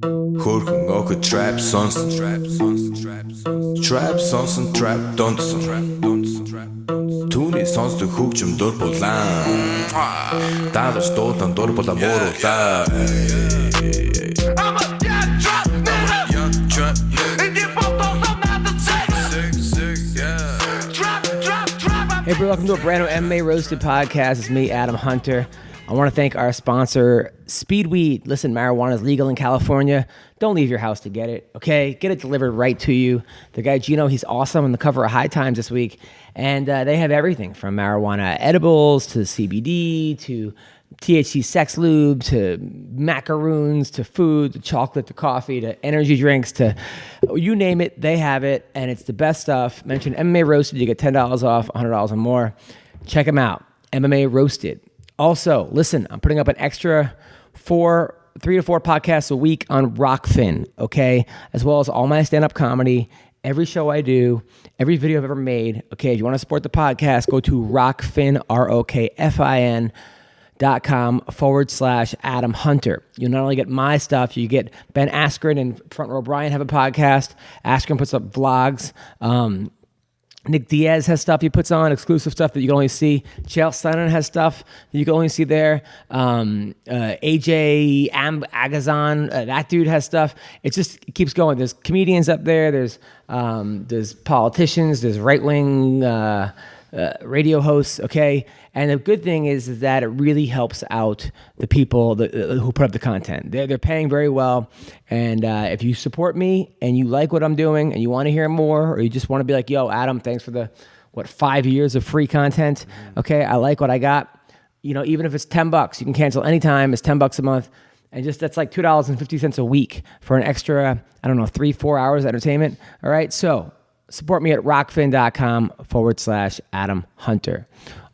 Хөрхөн охид trap сонсон trap сонсон trap донсон түүний сонсдог хөгжим дур булаан даалж дуулан дур булаа мууруулаа Hey, bro, welcome to a brand new MMA Roasted Podcast. It's me, Adam Hunter. I want to thank our sponsor, Speedweed. Listen, marijuana is legal in California. Don't leave your house to get it, okay? Get it delivered right to you. The guy, Gino, he's awesome on the cover of High Times this week. And they have everything from marijuana edibles to CBD to THC sex lube to macaroons to food to chocolate to coffee to energy drinks to you name it, they have it. And it's the best stuff. Mention MMA Roasted, you get $10 off, $100 or more. Check them out, MMA Roasted. Also, listen, I'm putting up an extra 3 to 4 podcasts a week on Rockfin, okay? As well as all my stand-up comedy, every show I do, every video I've ever made. Okay, if you want to support the podcast, go to Rockfin, ROKFIN.com/Adam Hunter. You'll not only get my stuff, you get Ben Askren and Front Row Brian have a podcast. Askren puts up vlogs. Nick Diaz has stuff he puts on, exclusive stuff that you can only see. Chael Sonnen has stuff that you can only see there. AJ Agazon, that dude has stuff. It keeps going. There's comedians up there. There's politicians. There's right-wing radio hosts, okay? And the good thing is that it really helps out the people who put up the content. They're paying very well. And if you support me and you like what I'm doing and you want to hear more, or you just want to be like, yo, Adam, thanks for the 5 years of free content. Okay, I like what I got. You know, even if it's $10, you can cancel anytime. It's $10 a month. And that's like $2.50 a week for an extra, 3-4 hours of entertainment. All right, so support me at rockfin.com/Adam Hunter.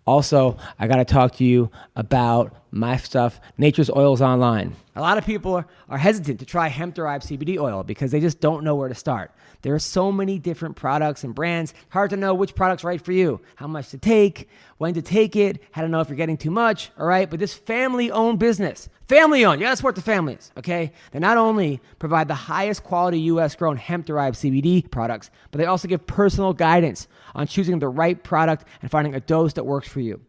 Also, I got to talk to you about my stuff, Nature's Oils Online. A lot of people are hesitant to try hemp-derived CBD oil because they just don't know where to start. There are so many different products and brands. Hard to know which product's right for you, how much to take, when to take it, how to know if you're getting too much, all right? But this family-owned business, family-owned, you got to support the families, okay? They not only provide the highest quality U.S.-grown hemp-derived CBD products, but they also give personal guidance on choosing the right product and finding a dose that works for you.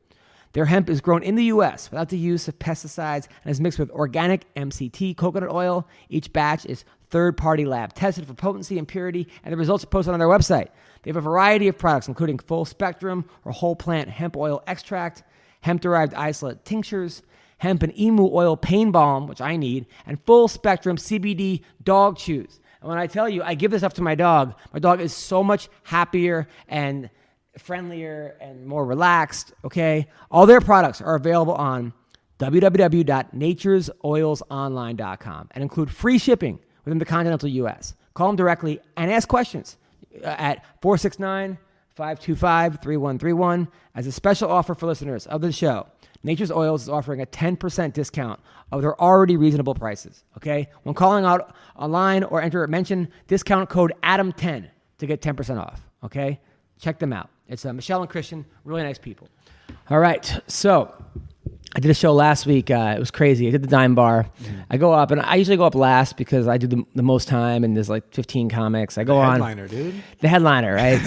Their hemp is grown in the U.S. without the use of pesticides and is mixed with organic MCT coconut oil. Each batch is third-party lab tested for potency and purity, and the results are posted on their website. They have a variety of products, including full-spectrum or whole-plant hemp oil extract, hemp-derived isolate tinctures, hemp and emu oil pain balm, which I need, and full-spectrum CBD dog chews. And when I tell you, I give this stuff to my dog is so much happier and friendlier and more relaxed, okay? All their products are available on www.naturesoilsonline.com and include free shipping within the continental U.S. Call them directly and ask questions at 469-525-3131. As a special offer for listeners of the show, Nature's Oils is offering a 10% discount of their already reasonable prices, okay? When calling out online or mention discount code ADAM10 to get 10% off, okay? Check them out. It's Michelle and Christian, really nice people. All right, so I did a show last week. It was crazy. I did the Dime Bar. I go up, and I usually go up last because I do the most time, and there's like 15 comics. I go on. The headliner, dude. The headliner, right?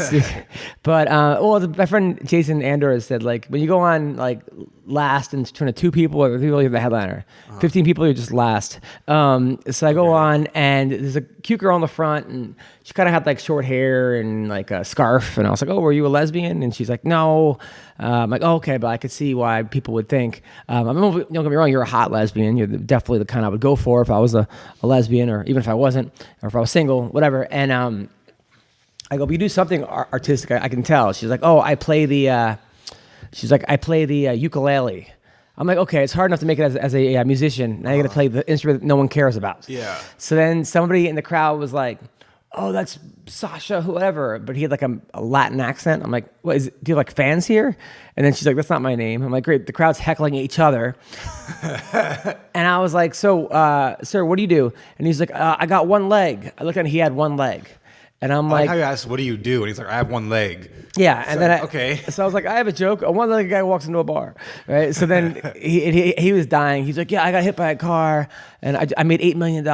But, my friend Jason Andor said, like, when you go on, like, last and turn to 2 people, or 3 people, you're the headliner. 15 people, you're just last. So I go on, and there's a cute girl in the front, and she kind of had, like, short hair and, like, a scarf. And I was like, oh, were you a lesbian? And she's like, no. I'm like, oh, okay, but I could see why people would think. Don't get me wrong, you're a hot lesbian. You're definitely the kind I would go for if I was a lesbian, or even if I wasn't, or if I was single, whatever. And I go, but you do something artistic, I can tell. She's like, oh, I play the ukulele. I'm like, okay, it's hard enough to make it as a musician. Now you're going to play the instrument that no one cares about. Yeah. So then somebody in the crowd was like, oh, that's Sasha, whoever. But he had like a Latin accent. I'm like, what do you have like fans here? And then she's like, that's not my name. I'm like, great. The crowd's heckling each other. And I was like, so, sir, what do you do? And he's like, I got one leg. I looked at him, he had one leg. And I'm like like, how you asked, what do you do? And he's like, I have one leg. yeah. And then okay. So I was like, I have a joke. A one-legged guy walks into a bar, right? So then he was dying. He's like, yeah, I got hit by a car, and I made $8 million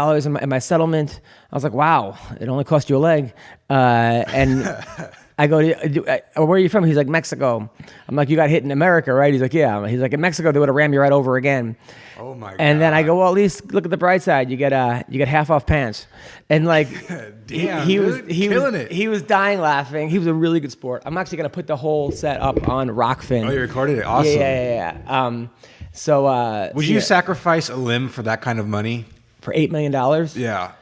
in my settlement. I was like, wow, it only cost you a leg. And I go, where are you from? He's like, Mexico. I'm like, you got hit in America, right? He's like, yeah. He's like, in Mexico, they would have rammed you right over again. Oh my God. And then I go, well, at least look at the bright side. You get half off pants. And like, damn, he dude, killing it. He was dying laughing. He was a really good sport. I'm actually gonna put the whole set up on Rockfin. Oh, you recorded it? Awesome. Yeah. So would you sacrifice a limb for that kind of money? for $8 million? Yeah.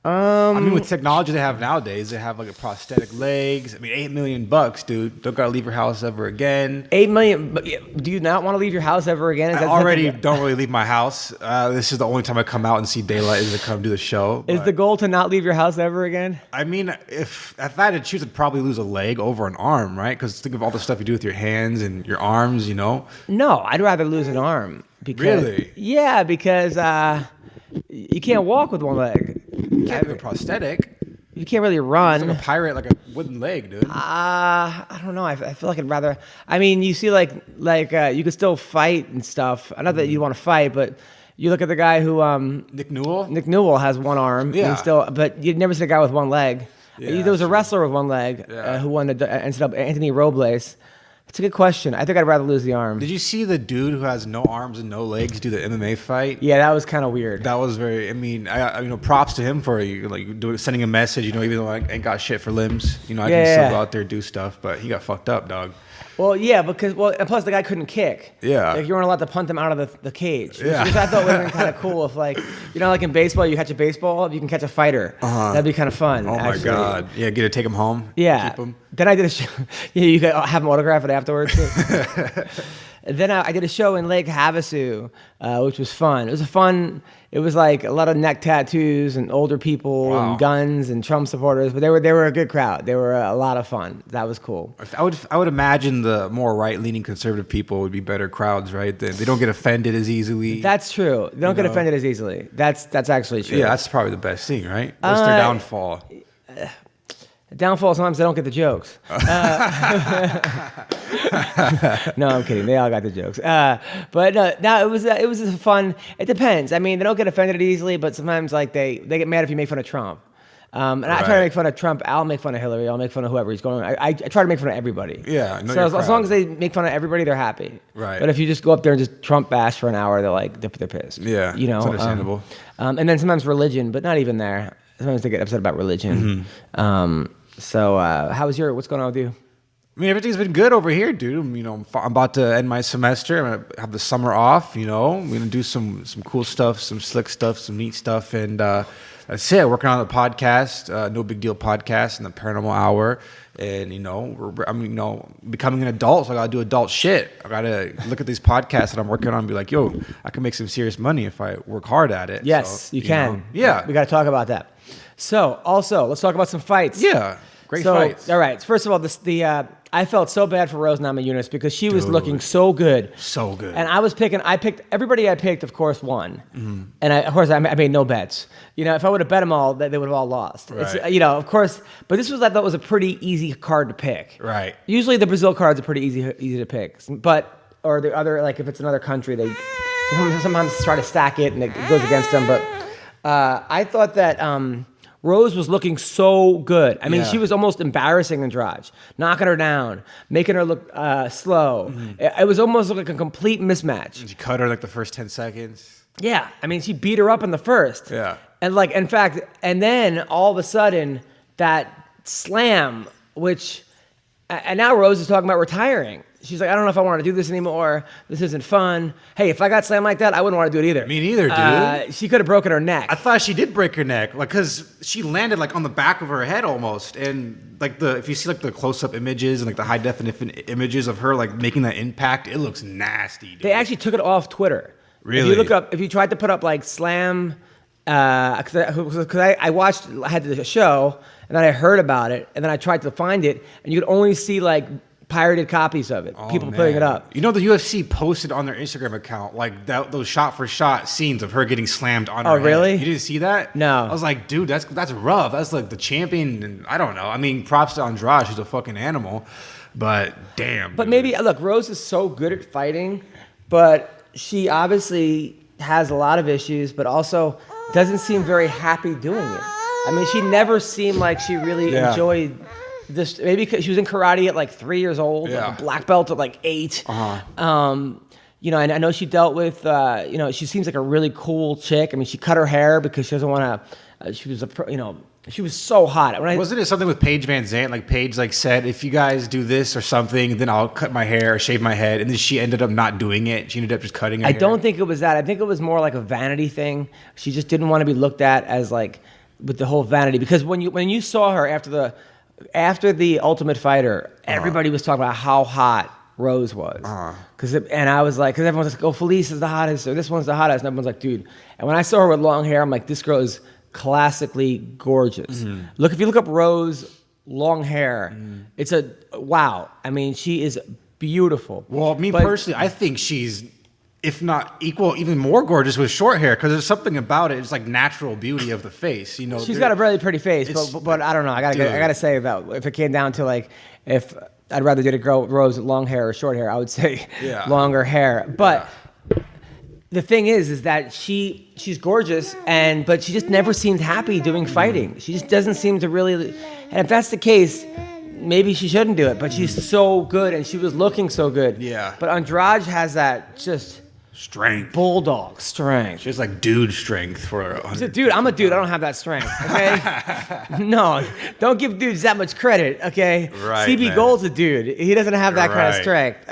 I mean, with technology they have nowadays, they have like a prosthetic legs. I mean, $8 million, dude. Don't gotta leave your house ever again. $8 million. But do you not want to leave your house ever again? Is I that already something- don't really leave my house. This is the only time I come out and see daylight is to come do the show. Is but- the goal to not leave your house ever again? I mean, if I had to choose, I'd probably lose a leg over an arm, right? Because think of all the stuff you do with your hands and your arms, you know? No, I'd rather lose an arm. Because, Really? Yeah, because you can't walk with one leg. You can't have a prosthetic. You can't really run. It's like a pirate, like a wooden leg, dude. I don't know. I feel like I'd rather. I mean, you see, like you could still fight and stuff. Not that you want to fight, but you look at the guy who Nick Newell? Nick Newell has one arm. Yeah. And still, but you'd never see a guy with one leg. Yeah, There was a true. wrestler with one leg who won. Ended up Anthony Robles. It's a good question. I think I'd rather lose the arm. Did you see the dude who has no arms and no legs do the MMA fight? Yeah, that was kind of weird. That was very. I mean, I props to him for sending a message. You know, even though I ain't got shit for limbs, you know, I can still go out there and do stuff. But he got fucked up, dog. Well, yeah, and plus the guy couldn't kick. Yeah. Like you weren't allowed to punt him out of the cage. Yeah. Which I thought would have been kind of cool if, like, you know, like in baseball, you catch a baseball, you can catch a fighter. That'd be kind of fun. Oh actually. my God! Yeah, get to take him home. Yeah. Keep him. Then I did a show. Yeah, you could have him autograph it afterwards. Then I did a show in Lake Havasu, which was fun. It was like a lot of neck tattoos and older people Wow. and guns and Trump supporters, but they were a good crowd. They were a lot of fun. That was cool. I would imagine the more right-leaning conservative people would be better crowds, right? They don't get offended as easily. That's true. They don't get offended as easily. That's actually true. Yeah, that's probably the best thing, right? What's their downfall? Downfall, sometimes they don't get the jokes. No, I'm kidding. They all got the jokes. But no, it was a fun. It depends. I mean, they don't get offended easily, but sometimes like they get mad if you make fun of Trump. And I try to make fun of Trump. I'll make fun of Hillary. I'll make fun of whoever he's going. I try to make fun of everybody. Yeah. Know So your as crowd. long as they make fun of everybody, they're happy. Right. But if you just go up there and just Trump bash for an hour, they're pissed. Yeah, You know. it's understandable. And then sometimes religion, but not even there. Sometimes they get upset about religion. So what's going on with you? I mean, everything's been good over here, dude. You know, I'm about to end my semester. I'm gonna have the summer off. You know, I'm gonna do some cool stuff, some slick stuff, some neat stuff, and that's it. Working on the podcast, No Big Deal podcast, and the Paranormal Hour. And I'm becoming an adult, so I gotta do adult shit. I gotta look at these podcasts that I'm working on and be like, yo, I can make some serious money if I work hard at it. Yes, So, you can. know, yeah, We got to talk about that. So, also, let's talk about some fights. yeah, great fights. All right. First of all, I felt so bad for Rose Namajunas because she was looking so good. So good. And I picked everybody I picked, of course, won. And I made no bets. You know, if I would have bet them all, they would have all lost. Right. It's, you know, of course, but this I thought was a pretty easy card to pick. Right. Usually the Brazil cards are pretty easy to pick. Or the other, like if it's another country, they sometimes try to stack it and it goes against them. But I thought that Rose was looking so good. I mean, Yeah. she was almost embarrassing Andrade, knocking her down, making her look slow. It was almost like a complete mismatch. She cut her like the first 10 seconds. Yeah, I mean, she beat her up in the first. Yeah. And like, in fact, and then all of a sudden, that slam, and now Rose is talking about retiring. She's like, I don't know if I want to do this anymore. This isn't fun. Hey, if I got slammed like that, I wouldn't want to do it either. Me neither, dude. She could have broken her neck. I thought she did break her neck, like, cause she landed like on the back of her head almost, and like if you see like the close-up images and like the high definition images of her like making that impact, it looks nasty, dude. They actually took it off Twitter. Really? If you tried to put up like slam, because I had the show and then I heard about it and then I tried to find it and you could only see like pirated copies of it. People putting it up. You know, the UFC posted on their Instagram account like those shot for shot scenes of her getting slammed on her head. Really? You didn't see that? No. I was like, dude, that's rough. That's like the champion. And I don't know. I mean, props to Andrade. She's a fucking animal. But damn. But dude. maybe look, Rose is so good at fighting, but she obviously has a lot of issues, but also doesn't seem very happy doing it. I mean, she never seemed like she really enjoyed this. Maybe because she was in karate at like 3 years old, like a black belt at like 8. You know, and I know she dealt with, you know, she seems like a really cool chick. I mean, she cut her hair because she doesn't want to, she was she was so hot. Wasn't it something with Paige Van Zandt? Like Paige said, if you guys do this or something, then I'll cut my hair or shave my head. And then she ended up not doing it. She ended up just cutting her hair. I don't think it was that. I think it was more like a vanity thing. She just didn't want to be looked at as like with the whole vanity. Because when you saw her after the Ultimate Fighter, everybody was talking about how hot Rose was. And I was like, because everyone's like, oh, Felice is the hottest, or this one's the hottest. And everyone's like, dude. And when I saw her with long hair, I'm like, this girl is classically gorgeous. Look, if you look up Rose long hair, it's a wow. I mean, she is beautiful. Well, personally, I think she's, if not equal, even more gorgeous with short hair, because there's something about it. It's like natural beauty of the face. You know, she's got a really pretty face, but I don't know. I gotta say that if it came down to like, if I'd rather date a girl Rose with long hair or short hair, I would say longer hair. But the thing is that she's gorgeous, but she just never seemed happy doing fighting. She just doesn't seem to really. And if that's the case, maybe she shouldn't do it. But she's so good, and she was looking so good. Yeah. But Andrade has that just strength, bulldog strength. She has like dude strength for her. Dude, I'm a dude. I don't have that strength. Okay. No, don't give dudes that much credit. Okay. Right. CB Gold's a dude. He doesn't have that kind of strength.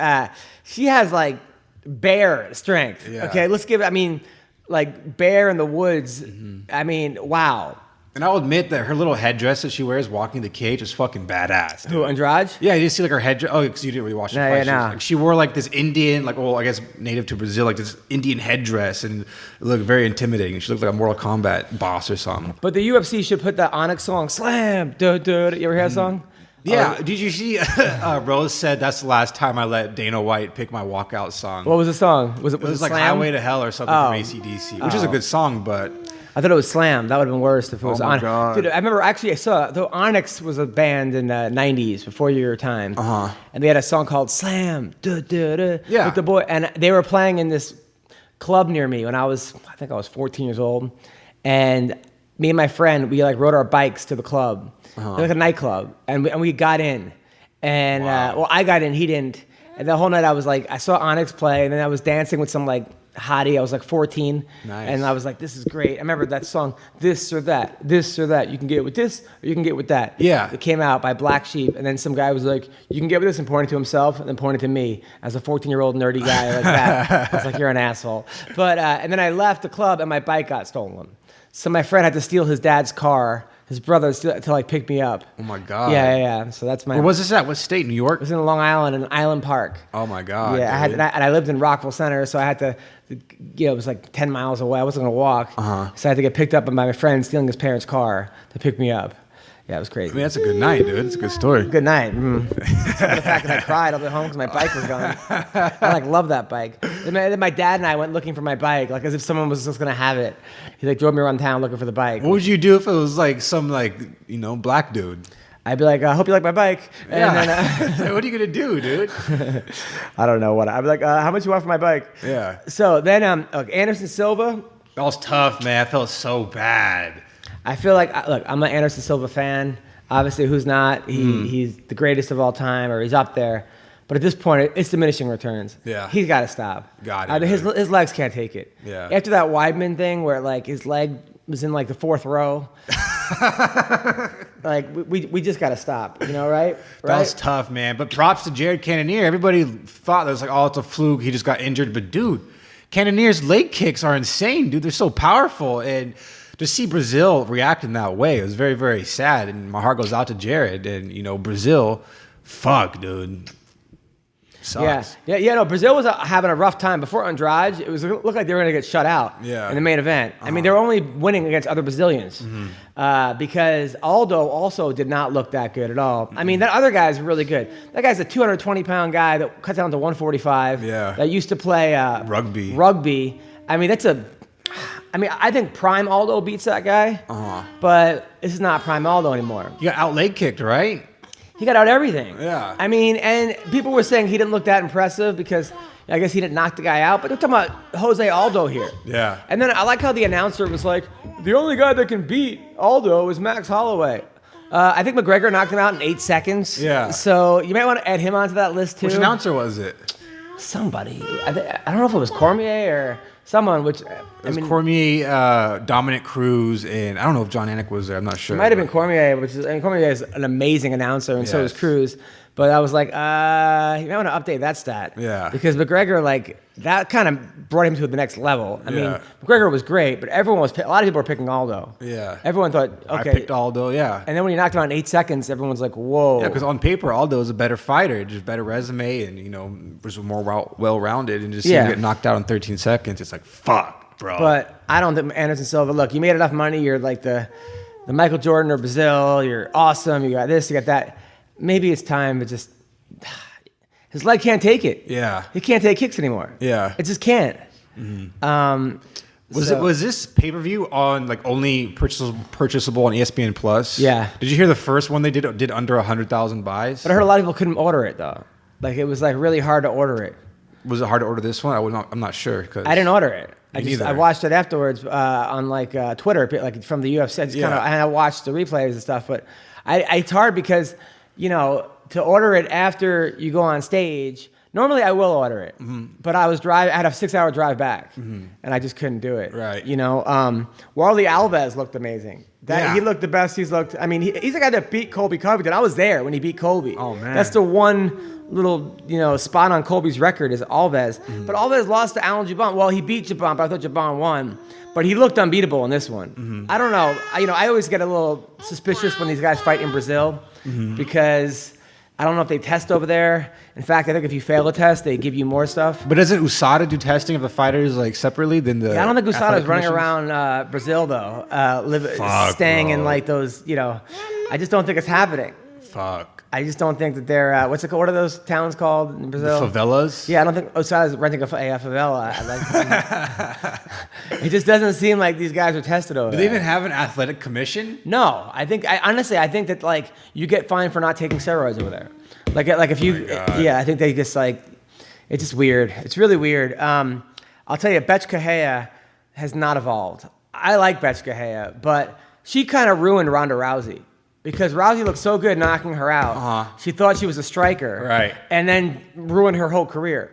She has like bear strength. Okay, let's give it. I mean, like bear in the woods. I mean, wow. And I'll admit that her little headdress that she wears walking the cage is fucking badass. Dude. Who, Andrade? Yeah, you see like her headdress. Oh, because you didn't really watch the fight. Like, she wore like this Indian, like, well, I guess native to Brazil, like this Indian headdress, and it looked very intimidating. She looked like a Mortal Kombat boss or something. But the UFC should put that Onyx song, Slam, duh, duh. You ever hear that song? Yeah. Did you see Rose said that's the last time I let Dana White pick my walkout song? What was the song? Was it like Slam? Highway to Hell or something from AC/DC, which is a good song, but I thought it was Slam. That would have been worse if it was Onyx. God. Dude, I remember actually I saw though Onyx was a band in the 90s before your time. And they had a song called Slam, duh, duh, duh, with the boy, and they were playing in this club near me when I think I was 14 years old, and me and my friend, we like rode our bikes to the club. Like a nightclub, and we got in, and well, I got in, he didn't, and the whole night I was like, I saw Onyx play, and then I was dancing with some like hottie. I was like 14, and I was like, this is great. I remember that song, this or that, you can get with this, or you can get with that. It came out by Black Sheep, and then some guy was like, you can get with this, and pointed to himself, and then pointed to me as a 14-year-old nerdy guy like that. I was like, you're an asshole. But and then I left the club, and my bike got stolen. So my friend had to steal his dad's car. His brother to like pick me up. Oh my God. Yeah. So that's my. Where was this at? What state? New York? It was in Long Island, in Island Park. Oh my God. Yeah, and I lived in Rockville Center, so I had to. It was like 10 miles away. I wasn't gonna walk, so I had to get picked up by my friend stealing his parents' car to pick me up. Yeah, it was crazy. I mean, that's a good night, dude. It's a good story. Good night. The fact that I cried, I was at home because my bike was gone. I like love that bike. Then my dad and I went looking for my bike, like as if someone was just gonna have it. He like drove me around town looking for the bike. What would you do if it was like some black dude? I'd be like, I hope you like my bike. And then, what are you gonna do, dude? I don't know what. I'd be like, how much you want for my bike? Yeah. So then, Anderson Silva. That was tough, man. I felt so bad. I feel like, look, I'm an Anderson Silva fan. Obviously, who's not? He's the greatest of all time, or he's up there. But at this point, it's diminishing returns. Yeah. He's got to stop. His legs can't take it. Yeah. After that Weidman thing where, like, his leg was in, like, the fourth row. Like, we just got to stop, right? That was tough, man. But props to Jared Cannonier. Everybody thought that was like, oh, it's a fluke. He just got injured. But, dude, Cannonier's leg kicks are insane, dude. They're so powerful. And to see Brazil react in that way, it was very, very sad. And my heart goes out to Jared. And, Brazil, fuck, dude. Sucks. Yeah. No, Brazil was having a rough time before Andrade. It looked like they were going to get shut out in the main event. I mean, they were only winning against other Brazilians because Aldo also did not look that good at all. I mean, that other guy's really good. That guy's a 220-pound guy that cut down to 145. Yeah. That used to play rugby. I mean, I think Prime Aldo beats that guy, but this is not Prime Aldo anymore. You got out leg kicked, right? He got out everything. Yeah. I mean, and people were saying he didn't look that impressive because I guess he didn't knock the guy out, but they're talking about Jose Aldo here. Yeah. And then I like how the announcer was like, the only guy that can beat Aldo is Max Holloway. I think McGregor knocked him out in 8 seconds. Yeah. So you might want to add him onto that list too. Which announcer was it? Somebody. I don't know if it was Cormier or someone, which... It was Cormier, Dominic Cruz, and I don't know if John Anik was there. I'm not sure. It might have been Cormier, Cormier is an amazing announcer, and so is Cruz. But I was like, you might want to update that stat. Yeah. Because McGregor, that kind of brought him to the next level. I mean, McGregor was great, but a lot of people were picking Aldo. Yeah. Everyone thought, okay. I picked Aldo, yeah. And then when he knocked him out in 8 seconds, everyone's like, whoa. Yeah, because on paper, Aldo is a better fighter, just better resume, and, was more well-rounded, and just seeing him get knocked out in 13 seconds, it's like, fuck, bro. But I don't think Anderson Silva, look, you made enough money, you're like the Michael Jordan of Brazil, you're awesome, you got this, you got that. Maybe it's time to just... His leg can't take it. Yeah. He can't take kicks anymore. Yeah. It just can't. Was this pay-per-view on only purchasable on ESPN Plus? Yeah. Did you hear the first one they did under 100,000 buys? But I heard a lot of people couldn't order it though. It was really hard to order it. Was it hard to order this one? I'm not sure. I didn't order it. Neither. I watched it afterwards on Twitter, from the UFC. And I watched the replays and stuff. But it's hard because to order it after you go on stage. Normally I will order it, but I had a 6-hour drive back, and I just couldn't do it. Right. Warley Alves looked amazing. He looked the best he's looked. I mean, he's the guy that beat Colby Covington. I was there when he beat Colby. Oh man. That's the one little spot on Colby's record is Alves. But Alves lost to Alan Jabon. Well, he beat Jabon, but I thought Jabon won. But he looked unbeatable in this one. I don't know. I always get a little suspicious when these guys fight in Brazil because I don't know if they test over there. In fact, I think if you fail a test, they give you more stuff. But doesn't USADA do testing of the fighters separately than the? Yeah, I don't think USADA's running around Brazil though, staying in those. I just don't think it's happening. Fuck. I just don't think that they're what's it called? What are those towns called in Brazil? The favelas. Yeah, I don't think USADA's renting a favela. It just doesn't seem like these guys are tested over there. Do they even have an athletic commission? No, honestly, I think that you get fined for not taking steroids over there. If you, I think they just it's just weird. It's really weird. I'll tell you, Betch Correia has not evolved. I like Betch Correia, but she kind of ruined Ronda Rousey because Rousey looked so good knocking her out. She thought she was a striker, right? And then ruined her whole career.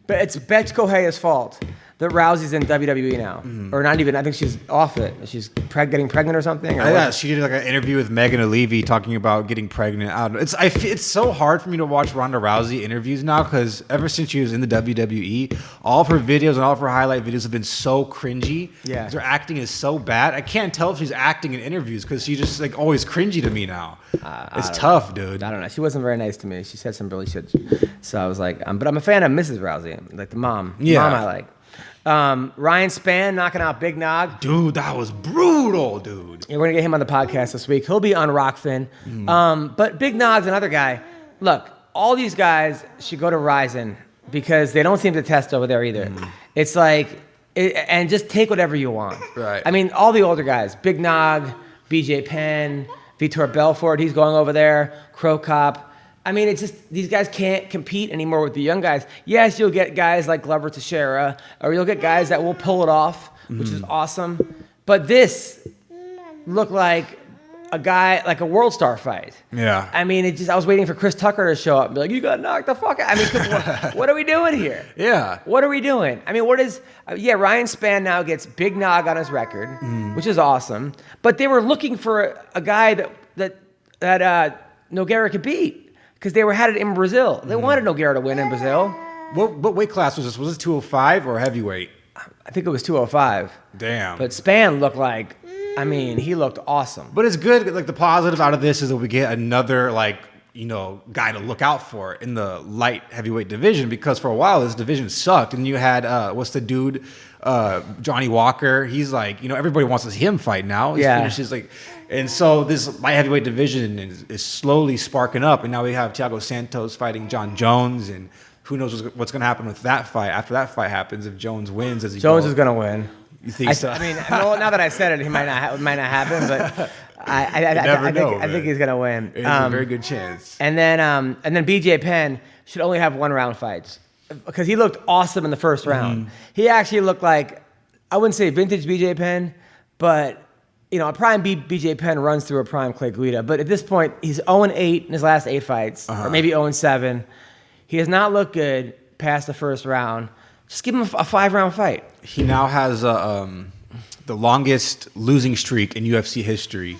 But it's Betch Correia's fault that Rousey's in WWE now, or not even. I think she's off it. She's getting pregnant or something. Yeah, she did an interview with Megan O'Leary talking about getting pregnant. I don't know. It's so hard for me to watch Ronda Rousey interviews now because ever since she was in the WWE, all of her videos and all of her highlight videos have been so cringy. Yeah, her acting is so bad. I can't tell if she's acting in interviews because she's just always cringy to me now. It's tough, dude. I don't know. She wasn't very nice to me. She said some really shit. So I was like, but I'm a fan of Mrs. Rousey, the mom. Yeah. Mom I like. Ryan Spann knocking out Big Nog. Dude, that was brutal, dude. Yeah, we're going to get him on the podcast this week. He'll be on Rockfin. But Big Nog's another guy. Look, all these guys should go to Ryzen because they don't seem to test over there either. It's and just take whatever you want. Right. I mean, all the older guys, Big Nog, BJ Penn, Vitor Belfort, he's going over there, Crow Cop. I mean, it's just these guys can't compete anymore with the young guys. Yes, you'll get guys like Glover Teixeira, or you'll get guys that will pull it off, which is awesome. But this looked like a guy, like a world star fight. Yeah. I mean, I was waiting for Chris Tucker to show up and be like, you got knocked the fuck out. I mean, what are we doing here? Yeah. What are we doing? I mean, Ryan Spann now gets Big Nog on his record, which is awesome. But they were looking for a guy that Nogueira could beat. Because they had it in Brazil. They wanted Nogueira to win in Brazil. What weight class was this? Was it 205 or heavyweight? I think it was 205. Damn. But Spann looked he looked awesome. But it's good. The positive out of this is that we get another guy to look out for in the light heavyweight division, because for a while this division sucked, and you had what's the dude, Johnny Walker. He's like, everybody wants to see him fight now. He's finishes like, and so this light heavyweight division is slowly sparking up, and now we have Thiago Santos fighting John Jones, and who knows what's going to happen with that fight after that fight happens if Jones wins. Jones is going to win. You think so? I mean, now that I said it, he might not happen, but I think he's gonna win. It's a very good chance. And then BJ Penn should only have 1 round fights because he looked awesome in the first round. He actually looked like, I wouldn't say vintage BJ Penn, but a prime BJ Penn runs through a prime Clay Guida. But at this point, he's 0-8 in his last 8 fights, or maybe 0-7. He has not looked good past the first round. Just give him a 5-round fight. He now has the longest losing streak in UFC history.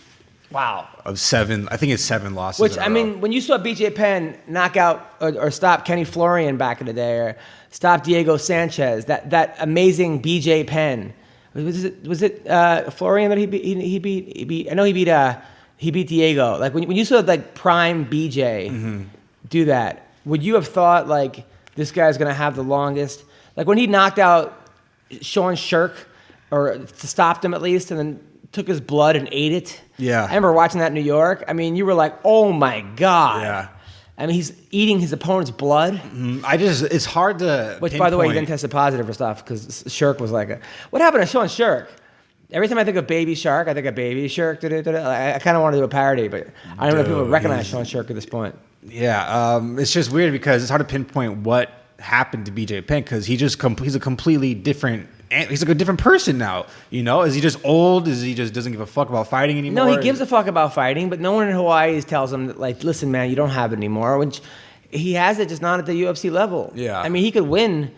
Wow. Of 7, I think it's 7 losses. Which, I mean, when you saw BJ Penn knock out or stop Kenny Florian back in the day, or stop Diego Sanchez, that amazing BJ Penn, was it Florian that he beat? I know he beat Diego. Like when you saw like prime BJ do that, would you have thought like this guy's gonna have the longest? Like when he knocked out Sean Shirk, or stopped him at least, and then took his blood and ate it. Yeah. I remember watching that in New York. I mean, you were like, oh my God. Yeah. I mean, he's eating his opponent's blood. It's hard to Which, by the way, he then tested positive for stuff because Shirk was like, what happened to Sean Shirk? Every time I think of Baby Shark, I think of Baby Shirk. I kind of want to do a parody, but I don't know if people recognize Sean Shirk at this point. Yeah. It's just weird because it's hard to pinpoint what happened to BJ Penn, because he's a completely different. He's like a different person now, Is he just old? Is he just doesn't give a fuck about fighting anymore? No, he gives a fuck about fighting, but no one in Hawaii tells him that, like, listen, man, you don't have it anymore. Which he has it, just not at the UFC level. Yeah. I mean, he could win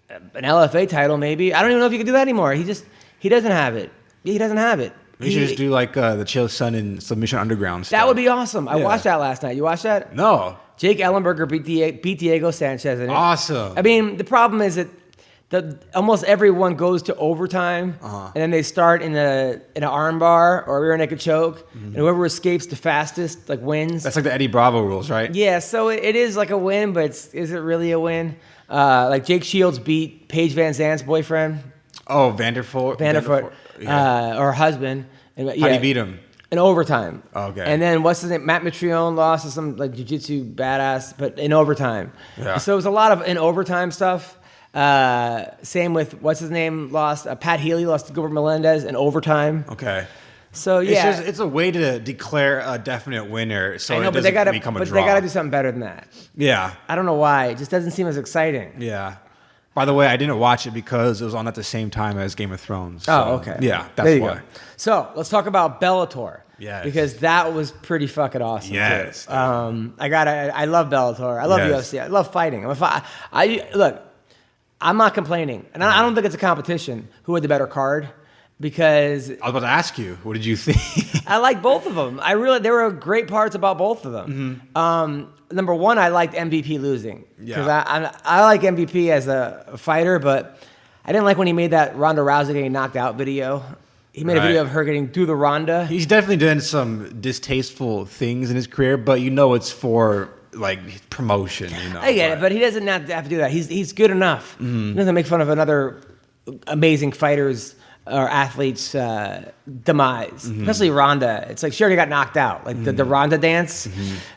an LFA title, maybe. I don't even know if he could do that anymore. He doesn't have it. He doesn't have it. He should just do like the Chael Sonnen Submission Underground stuff. That would be awesome. I watched that last night. You watched that? No. Jake Ellenberger beat Diego Sanchez in it. Awesome. I mean, the problem is that almost everyone goes to overtime, and then they start in an armbar or a rear naked choke, and whoever escapes the fastest wins. That's like the Eddie Bravo rules, right? Yeah, so it is like a win, but is it really a win? Like Jake Shields beat Paige Van Zandt's boyfriend. Oh, Vandervoort. Yeah. Or husband. And, how do you beat him? In overtime. Okay. And then what's his name? Matt Mitrione lost to some jiu-jitsu badass, but in overtime. Yeah. So it was a lot of in overtime stuff. Same with what's his name lost. Pat Healy lost to Gilbert Melendez in overtime. Okay. So yeah, it's a way to declare a definite winner. So I know, it but they gotta become a draw. But they gotta do something better than that. Yeah. I don't know why. It just doesn't seem as exciting. Yeah. By the way, I didn't watch it because it was on at the same time as Game of Thrones. So, oh, okay. Yeah, that's why. Go. So let's talk about Bellator. Yes. Because that was pretty fucking awesome. Yes. Too. I love Bellator. I love UFC. I love fighting. Look, I'm not complaining, and I don't think it's a competition who had the better card, because I was about to ask you, what did you think? I like both of them. There were great parts about both of them. Number one, I liked MVP losing, because I like MVP as a fighter, but I didn't like when he made that Ronda Rousey getting knocked out video. He made a video of her getting through the Ronda. He's definitely done some distasteful things in his career, but it's for promotion. I get it, but he doesn't have to do that. He's good enough. He doesn't make fun of another amazing fighter's or athlete's demise, especially Ronda. It's like she already got knocked out. Like the Ronda dance.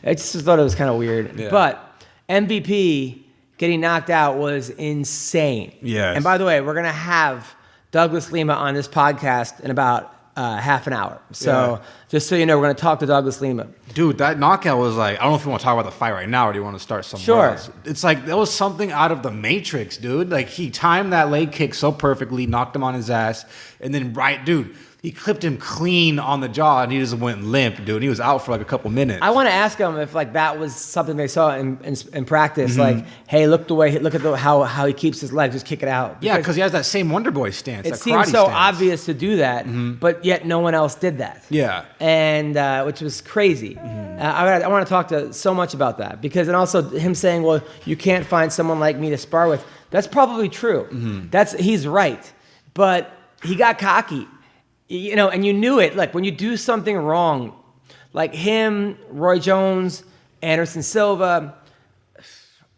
I just thought it was kind of weird. Yeah. But MVP getting knocked out was insane. Yes. And by the way, we're gonna have Douglas Lima on this podcast in about half an hour. So just so you know, we're going to talk to Douglas Lima. Dude, that knockout was like, I don't know if you want to talk about the fight right now or do you want to start somewhere else. It's like, that was something out of the Matrix, dude. Like, he timed that leg kick so perfectly, knocked him on his ass, and then dude, he clipped him clean on the jaw, and he just went limp, dude. He was out for a couple minutes. I want to ask him if that was something they saw in practice. Like, hey, look at how he keeps his legs, just kick it out. Because he has that same Wonder Boy stance. It seems so obvious to do that, but yet no one else did that. Yeah, and which was crazy. I want to talk to so much about that, because and also him saying, well, you can't find someone like me to spar with. That's probably true. He's right, but he got cocky. And you knew it. Like, when you do something wrong, like him, Roy Jones, Anderson Silva.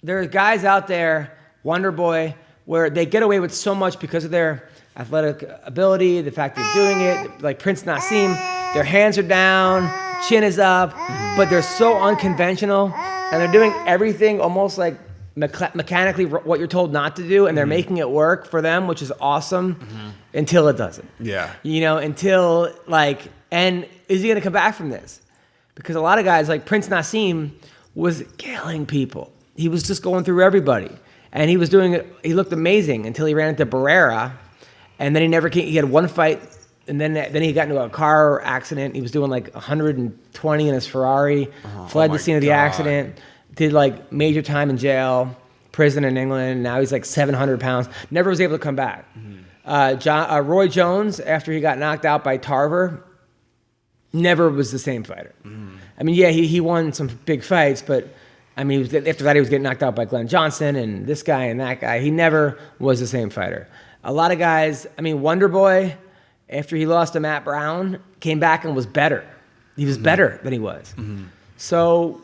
There are guys out there, Wonder Boy, where they get away with so much because of their athletic ability, the fact they're doing it. Like Prince Nassim, their hands are down, chin is up, but they're so unconventional, and they're doing everything almost like mechanically what you're told not to do, and they're making it work for them, which is awesome, until it doesn't. Yeah. You know, until and is he going to come back from this? Because a lot of guys like Prince Nassim was killing people. He was just going through everybody, and he was doing it. He looked amazing until he ran into Barrera, and then he never came. He had one fight, and then he got into a car accident. He was doing like 120 in his Ferrari, fled the scene of the accident. Did like major time in jail, prison in England. Now he's like 700 pounds. Never was able to come back. Roy Jones, after he got knocked out by Tarver, never was the same fighter. I mean, yeah, he won some big fights, but I mean, after that he was getting knocked out by Glenn Johnson and this guy and that guy. He never was the same fighter. A lot of guys, I mean, Wonder Boy, after he lost to Matt Brown, came back and was better. He was better than he was. So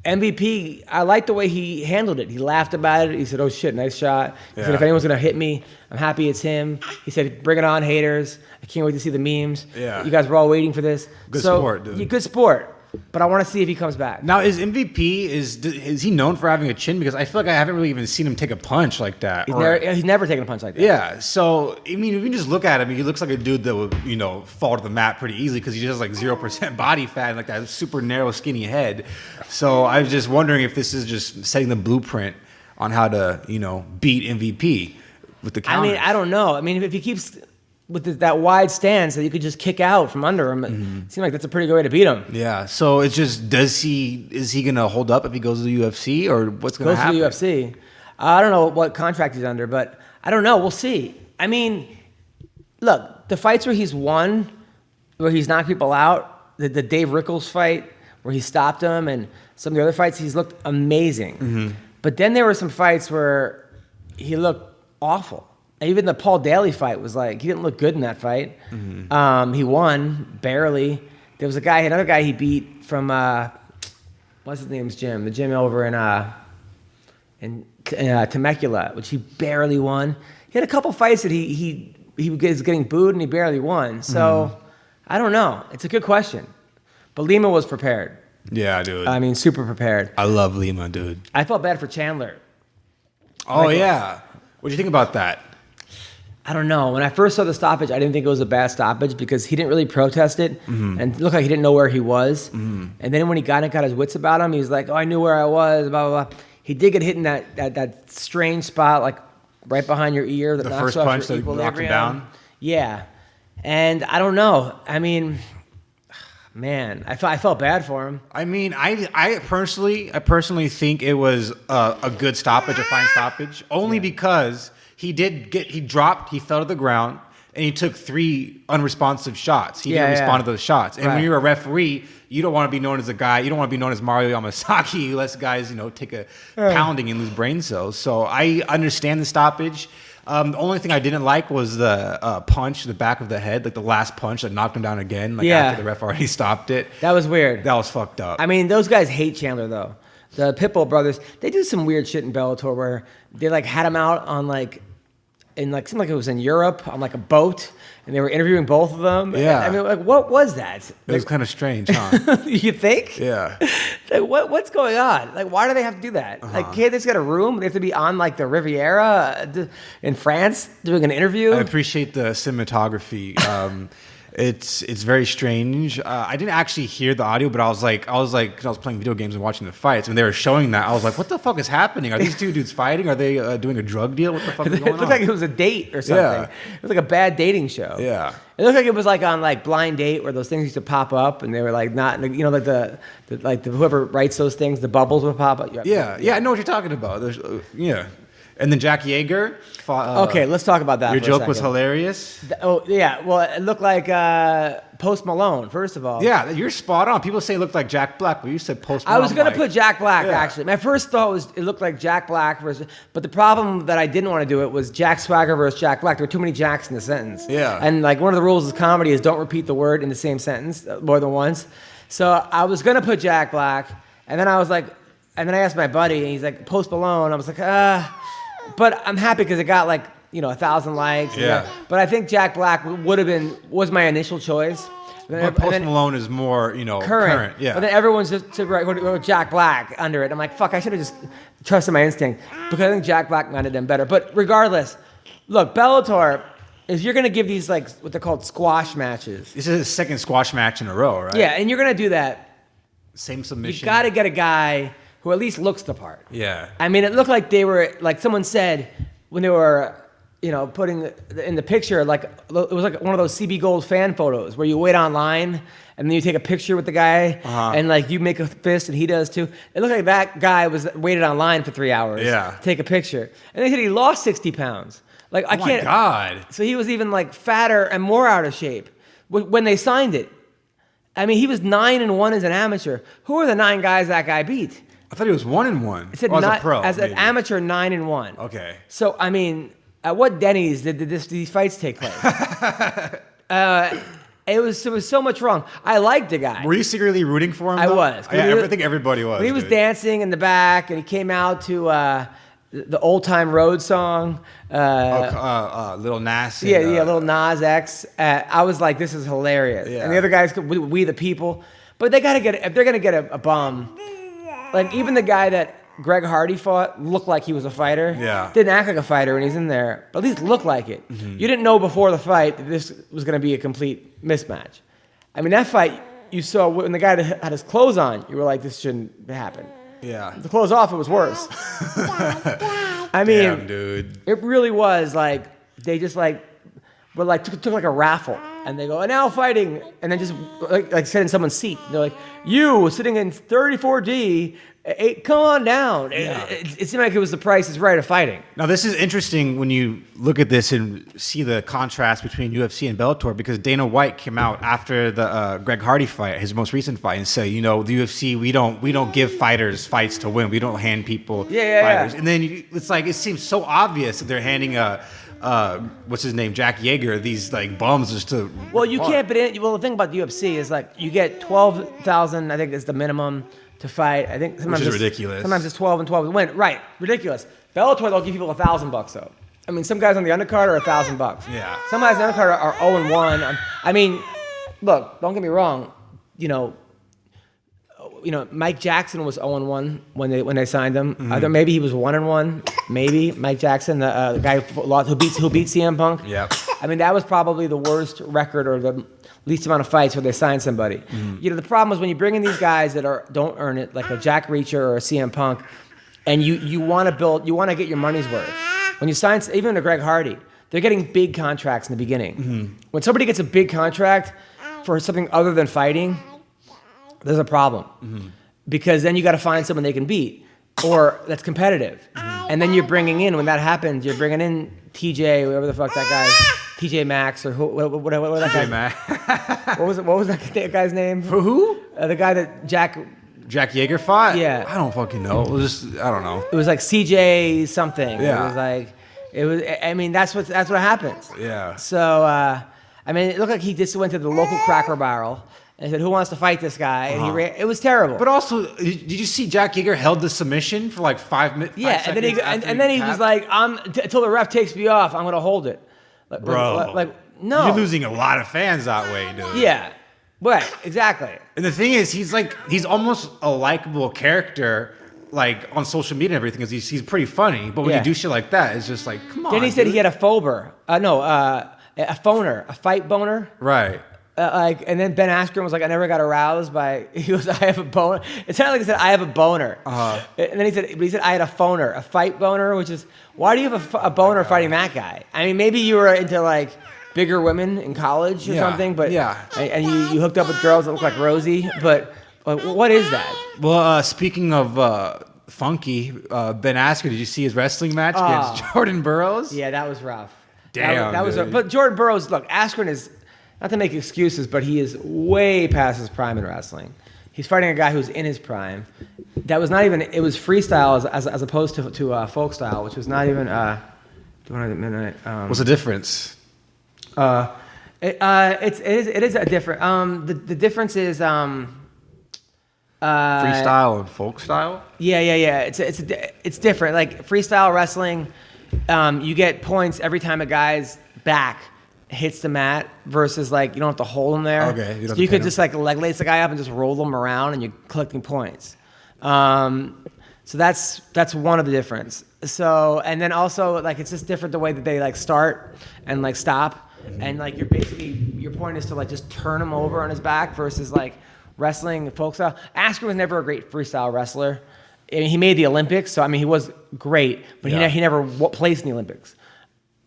MVP, I like the way he handled it. He laughed about it. He said, "Oh shit, nice shot." He said, "If anyone's gonna hit me, I'm happy it's him." He said, "Bring it on, haters. I can't wait to see the memes. Yeah. You guys were all waiting for this." Good sport, dude. Good sport. But I want to see if he comes back. Now, is MVP, is he known for having a chin? Because I feel like I haven't really even seen him take a punch like that. He's never taken a punch like that. Yeah, so, I mean, if you just look at him, he looks like a dude that would, fall to the mat pretty easily because he just has like 0% body fat and like that super narrow, skinny head. So I was just wondering if this is just setting the blueprint on how to, beat MVP with the counters. I mean, I don't know. I mean, if he keeps with that wide stance that you could just kick out from under him, it seems like that's a pretty good way to beat him. Yeah, so it's just, is he going to hold up if he goes to the UFC, or what's going to happen? Goes to the UFC. I don't know what contract he's under, but I don't know. We'll see. I mean, look, the fights where he's won, where he's knocked people out, the Dave Rickles fight where he stopped him, and some of the other fights, he's looked amazing. But then there were some fights where he looked awful. Even the Paul Daly fight was like, he didn't look good in that fight. He won, barely. There was another guy he beat from, what's his name's gym? The gym over in Temecula, which he barely won. He had a couple fights that he was getting booed and he barely won. So, I don't know. It's a good question. But Lima was prepared. Yeah, dude. I mean, super prepared. I love Lima, dude. I felt bad for Chandler. Oh, yeah. What do you think about that? I don't know. When I first saw the stoppage, I didn't think it was a bad stoppage because he didn't really protest it and it looked like he didn't know where he was. And then when he got his wits about him, he was like, "Oh, I knew where I was, blah, blah, blah." He did get hit in that strange spot, like right behind your ear. That the knocks first off punch your that knocked him equilibrium. down? Yeah. And I don't know. I mean, man, I felt bad for him. I mean, I personally think it was a good stoppage, a fine stoppage, only because he dropped, he fell to the ground, and he took 3 unresponsive shots. He didn't respond to those shots. And when you're a referee, you don't want to be known as a guy, you don't want to be known as Mario Yamasaki, who lets guys, take a pounding and lose brain cells. So I understand the stoppage. The only thing I didn't like was the punch to the back of the head, like the last punch that knocked him down again, after the ref already stopped it. That was weird. That was fucked up. I mean, those guys hate Chandler, though. The Pitbull brothers, they do some weird shit in Bellator where they had him out on seemed like it was in Europe on a boat, and they were interviewing both of them. Yeah. I mean, what was that? It was kind of strange, huh? You think? Yeah. What's going on? Why do they have to do that? Can't they just get a room? They have to be on the Riviera in France doing an interview? I appreciate the cinematography. It's very strange. I didn't actually hear the audio, but I was like, because I was playing video games and watching the fights, and they were showing that. I was like, what the fuck is happening? Are these 2 dudes fighting? Are they doing a drug deal? What the fuck is going on? It looked like it was a date or something. Yeah. It was like a bad dating show. Yeah. It looked like it was on Blind Date where those things used to pop up, and they were not, the whoever writes those things, the bubbles would pop up. Yeah, I know what you're talking about. Yeah. And then Jack Yeager. Okay, let's talk about that. Your for a joke second. was hilarious. Oh yeah, well it looked like Post Malone. First of all, Yeah, you're spot on. People say it looked like Jack Black, but you said Post Malone. I was gonna like, put Jack Black Yeah. actually. My first thought was it looked like Jack Black but the problem that I didn't want to do it was Jack Swagger versus Jack Black. There were too many Jacks in the sentence. Yeah. And one of the rules of comedy is don't repeat the word in the same sentence more than once. So I was gonna put Jack Black, And then I was like, and then I asked my buddy, and he's like, Post Malone. I was like, but I'm happy because it got like, 1,000 likes. Yeah. But I think Jack Black was my initial choice. But Post Malone is more, current. Yeah. But then everyone's just to write Jack Black under it. I'm like, fuck, I should have just trusted my instinct because I think Jack Black might have done better. But regardless, look, Bellator, if you're going to give these like what they're called squash matches. This is his second squash match in a row, right? Yeah, and you're going to do that. Same submission. You got to get a guy who at least looks the part. Yeah. I mean, it looked like they were, like someone said when they were, putting in the picture, like it was like one of those CB Gold fan photos where you wait online and then you take a picture with the guy and like you make a fist and he does too. It looked like that guy waited online for 3 hours to take a picture. And they said he lost 60 pounds. Like, I can't. Oh my God. So he was even like fatter and more out of shape when they signed it. I mean, he was 9-1 as an amateur. Who are the 9 guys that guy beat? I thought he was 1-1. It said as a pro. As an amateur, 9-1. Okay. So, I mean, at what Denny's did these fights take place? It was so much wrong. I liked the guy. Were you secretly rooting for him? I was. I think everybody was. When he was dancing in the back and he came out to the Old Time Road song. Lil Nas. Yeah, Lil Nas X. I was like, this is hilarious. Yeah. And the other guys, we the people. But they got to get, if they're going to get a bum, like even the guy that Greg Hardy fought looked like he was a fighter. Yeah. Didn't act like a fighter when he's in there, but at least looked like it. Mm-hmm. You didn't know before the fight that this was going to be a complete mismatch. I mean, that fight, you saw when the guy had his clothes on, you were like, this shouldn't happen. Yeah. The clothes off, it was worse. I mean, damn, dude. It really was like, they just like, were like, took like a raffle. And they go, and now fighting. And then just like sit in someone's seat. And they're like, you sitting in 34D, come on down. Yeah. It seemed like it was the Price is Right of fighting. Now, this is interesting when you look at this and see the contrast between UFC and Bellator, because Dana White came out after the Greg Hardy fight, his most recent fight, and said, the UFC, we don't give fighters fights to win. We don't hand people fighters. Yeah. And then it's like, it seems so obvious that they're handing what's his name, Jack Yeager, these like bums just to. Well, you can't. Well, the thing about the UFC is like you get 12,000. I think is the minimum to fight. I think sometimes which is ridiculous. Sometimes it's 12 and 12 to win. Right, ridiculous. Bellator, they'll give people $1,000 though. I mean, some guys on the undercard are $1,000. Yeah. Some guys on the undercard are 0-1. I mean, look, don't get me wrong. Mike Jackson was 0-1 when they signed him. Mm-hmm. Maybe he was 1-1. Maybe Mike Jackson, the guy who beat CM Punk. Yep. I mean, that was probably the worst record or the least amount of fights where they signed somebody. Mm-hmm. The problem is when you bring in these guys that don't earn it, like a Jack Reacher or a CM Punk, and you want to get your money's worth. When you sign even a Greg Hardy, they're getting big contracts in the beginning. Mm-hmm. When somebody gets a big contract for something other than fighting, there's a problem. Mm-hmm. Because then you got to find someone they can beat or that's competitive. Mm-hmm. And then you're bringing in, when that happens, you're bringing in TJ, whatever the fuck that guy's, TJ Maxx or whatever that guy. Maxx. What was that guy's name? For who? The guy that Jack Yeager fought? Yeah. I don't fucking know. It was I don't know. It was like CJ something. Yeah. I mean, that's what happens. Yeah. So, I mean, it looked like he just went to the local Cracker Barrel and said, who wants to fight this guy? And he ran. It was terrible. But also, did you see Jack Yeager held the submission for like 5 minutes? Yeah, and then he was like, until the ref takes me off, I'm going to hold it. Bro. No. You're losing a lot of fans that way, dude. Yeah. Right, exactly. And the thing is, he's almost a likable character, like on social media and everything, because he's pretty funny. But when you do shit like that, it's just like, come on. Then he said he had a phober. A phoner, a fight boner. Right. And then Ben Askren was like, I never got aroused by. He was, I have a boner. It sounded like he said, I have a boner. Uh-huh. And then he said, I had a phoner, a fight boner, which is, why do you have a boner fighting that guy? I mean, maybe you were into like bigger women in college or something, but and you hooked up with girls that look like Rosie, but what is that? Well, speaking of funky, Ben Askren, did you see his wrestling match against Jordan Burroughs? Yeah, that was rough. Damn, that was but Jordan Burroughs, look, Askren is, not to make excuses, but he is way past his prime in wrestling. He's fighting a guy who's in his prime. That was not even, it was freestyle as opposed to folk style, which was not even, What's the difference? It is a different. The difference is Freestyle and folk style? Yeah. It's different. Like freestyle wrestling, you get points every time a guy's back hits the mat versus like you don't have to hold him there. Okay. You could just like leg lace the guy up and just roll them around and you're collecting points. So that's one of the difference. So and then also like it's just different the way that they like start and like stop and like you're basically your point is to like just turn him over on his back versus like wrestling folk style. Askren was never a great freestyle wrestler. I mean, he made the Olympics, so I mean he was great, but he never placed in the Olympics.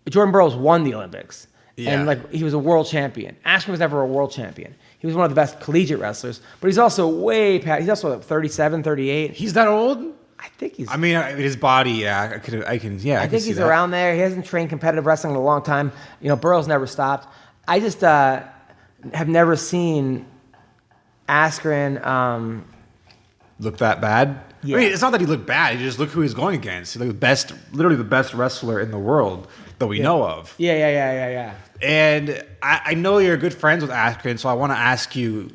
Jordan Burroughs won the Olympics. Yeah. And like he was a world champion. Askren was never a world champion. He was one of the best collegiate wrestlers, but he's also way past. He's also 37, 38. He's that old? I think he's. I mean, his body. Yeah, I can. Yeah, I think he's around there. He hasn't trained competitive wrestling in a long time. You know, Burroughs never stopped. I just have never seen Askren look that bad. Yeah. I mean, it's not that he looked bad. You just look who he's going against. He's like literally the best wrestler in the world that we know of. Yeah. And I know you're good friends with Askren, so I want to ask you,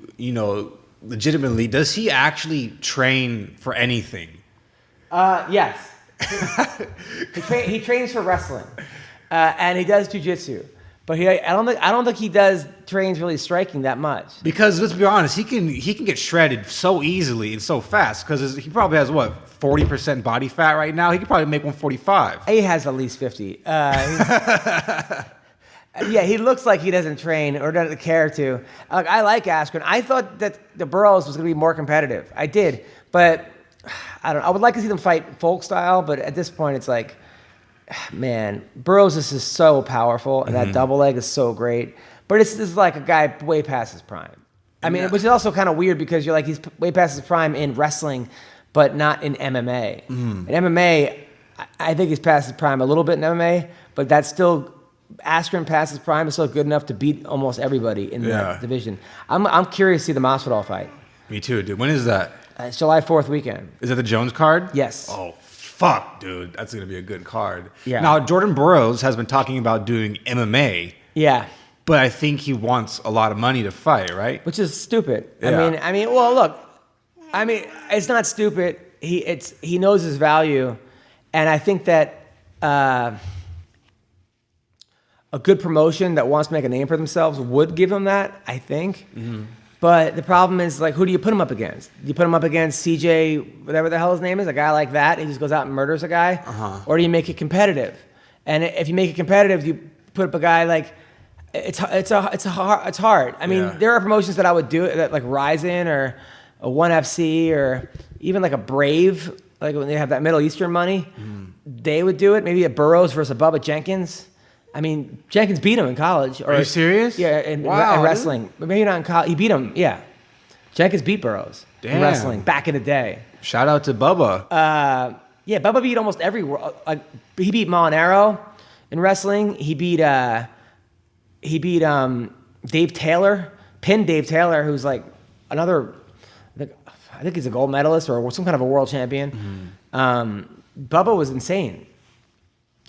legitimately, does he actually train for anything? Yes. He trains for wrestling, and he does jiu-jitsu. But I don't think he trains really striking that much. Because let's be honest, he can get shredded so easily and so fast. Because he probably has 40% body fat right now. He could probably make 145. He has at least 50. Yeah, he looks like he doesn't train or doesn't care to. I like Askren. I thought that the Burroughs was going to be more competitive. I did, but I don't know. I would like to see them fight folk style, but at this point, it's like, man, Burroughs is just so powerful, and that double leg is so great. But it's just like a guy way past his prime. I mean, which is also kind of weird because you're like, he's way past his prime in wrestling, but not in MMA. In MMA, I think he's past his prime a little bit in MMA, but that's still, Askren past his prime is still good enough to beat almost everybody in that division. I'm curious to see the Masvidal fight. Me too, dude. When is that? It's July 4th weekend. Is that the Jones card? Yes. Oh, fuck, dude. That's going to be a good card. Yeah. Now, Jordan Burroughs has been talking about doing MMA. Yeah. But I think he wants a lot of money to fight, right? Which is stupid. Yeah. I mean, well, look. I mean, it's not stupid. He knows his value, and I think that a good promotion that wants to make a name for themselves would give him that, I think. But the problem is, like, who do you put him up against? Do you put him up against CJ, whatever the hell his name is, a guy like that, and he just goes out and murders a guy? Or do you make it competitive? And if you make it competitive, you put up a guy like, it's hard. I mean, there are promotions that I would do that, like Ryzen or a 1FC or even like a Brave, like when they have that Middle Eastern money, they would do it. Maybe a Burroughs versus a Bubba Jenkins. I mean, Jenkins beat him in college. Are you serious? Yeah, in wrestling. But maybe not in college. He beat him, yeah. Jenkins beat Burroughs in wrestling back in the day. Shout out to Bubba. Yeah, Bubba beat almost every world. Like, he beat Molinaro in wrestling. He beat Dave Taylor, pinned Dave Taylor, who's like another, I think he's a gold medalist or some kind of a world champion. Bubba was insane.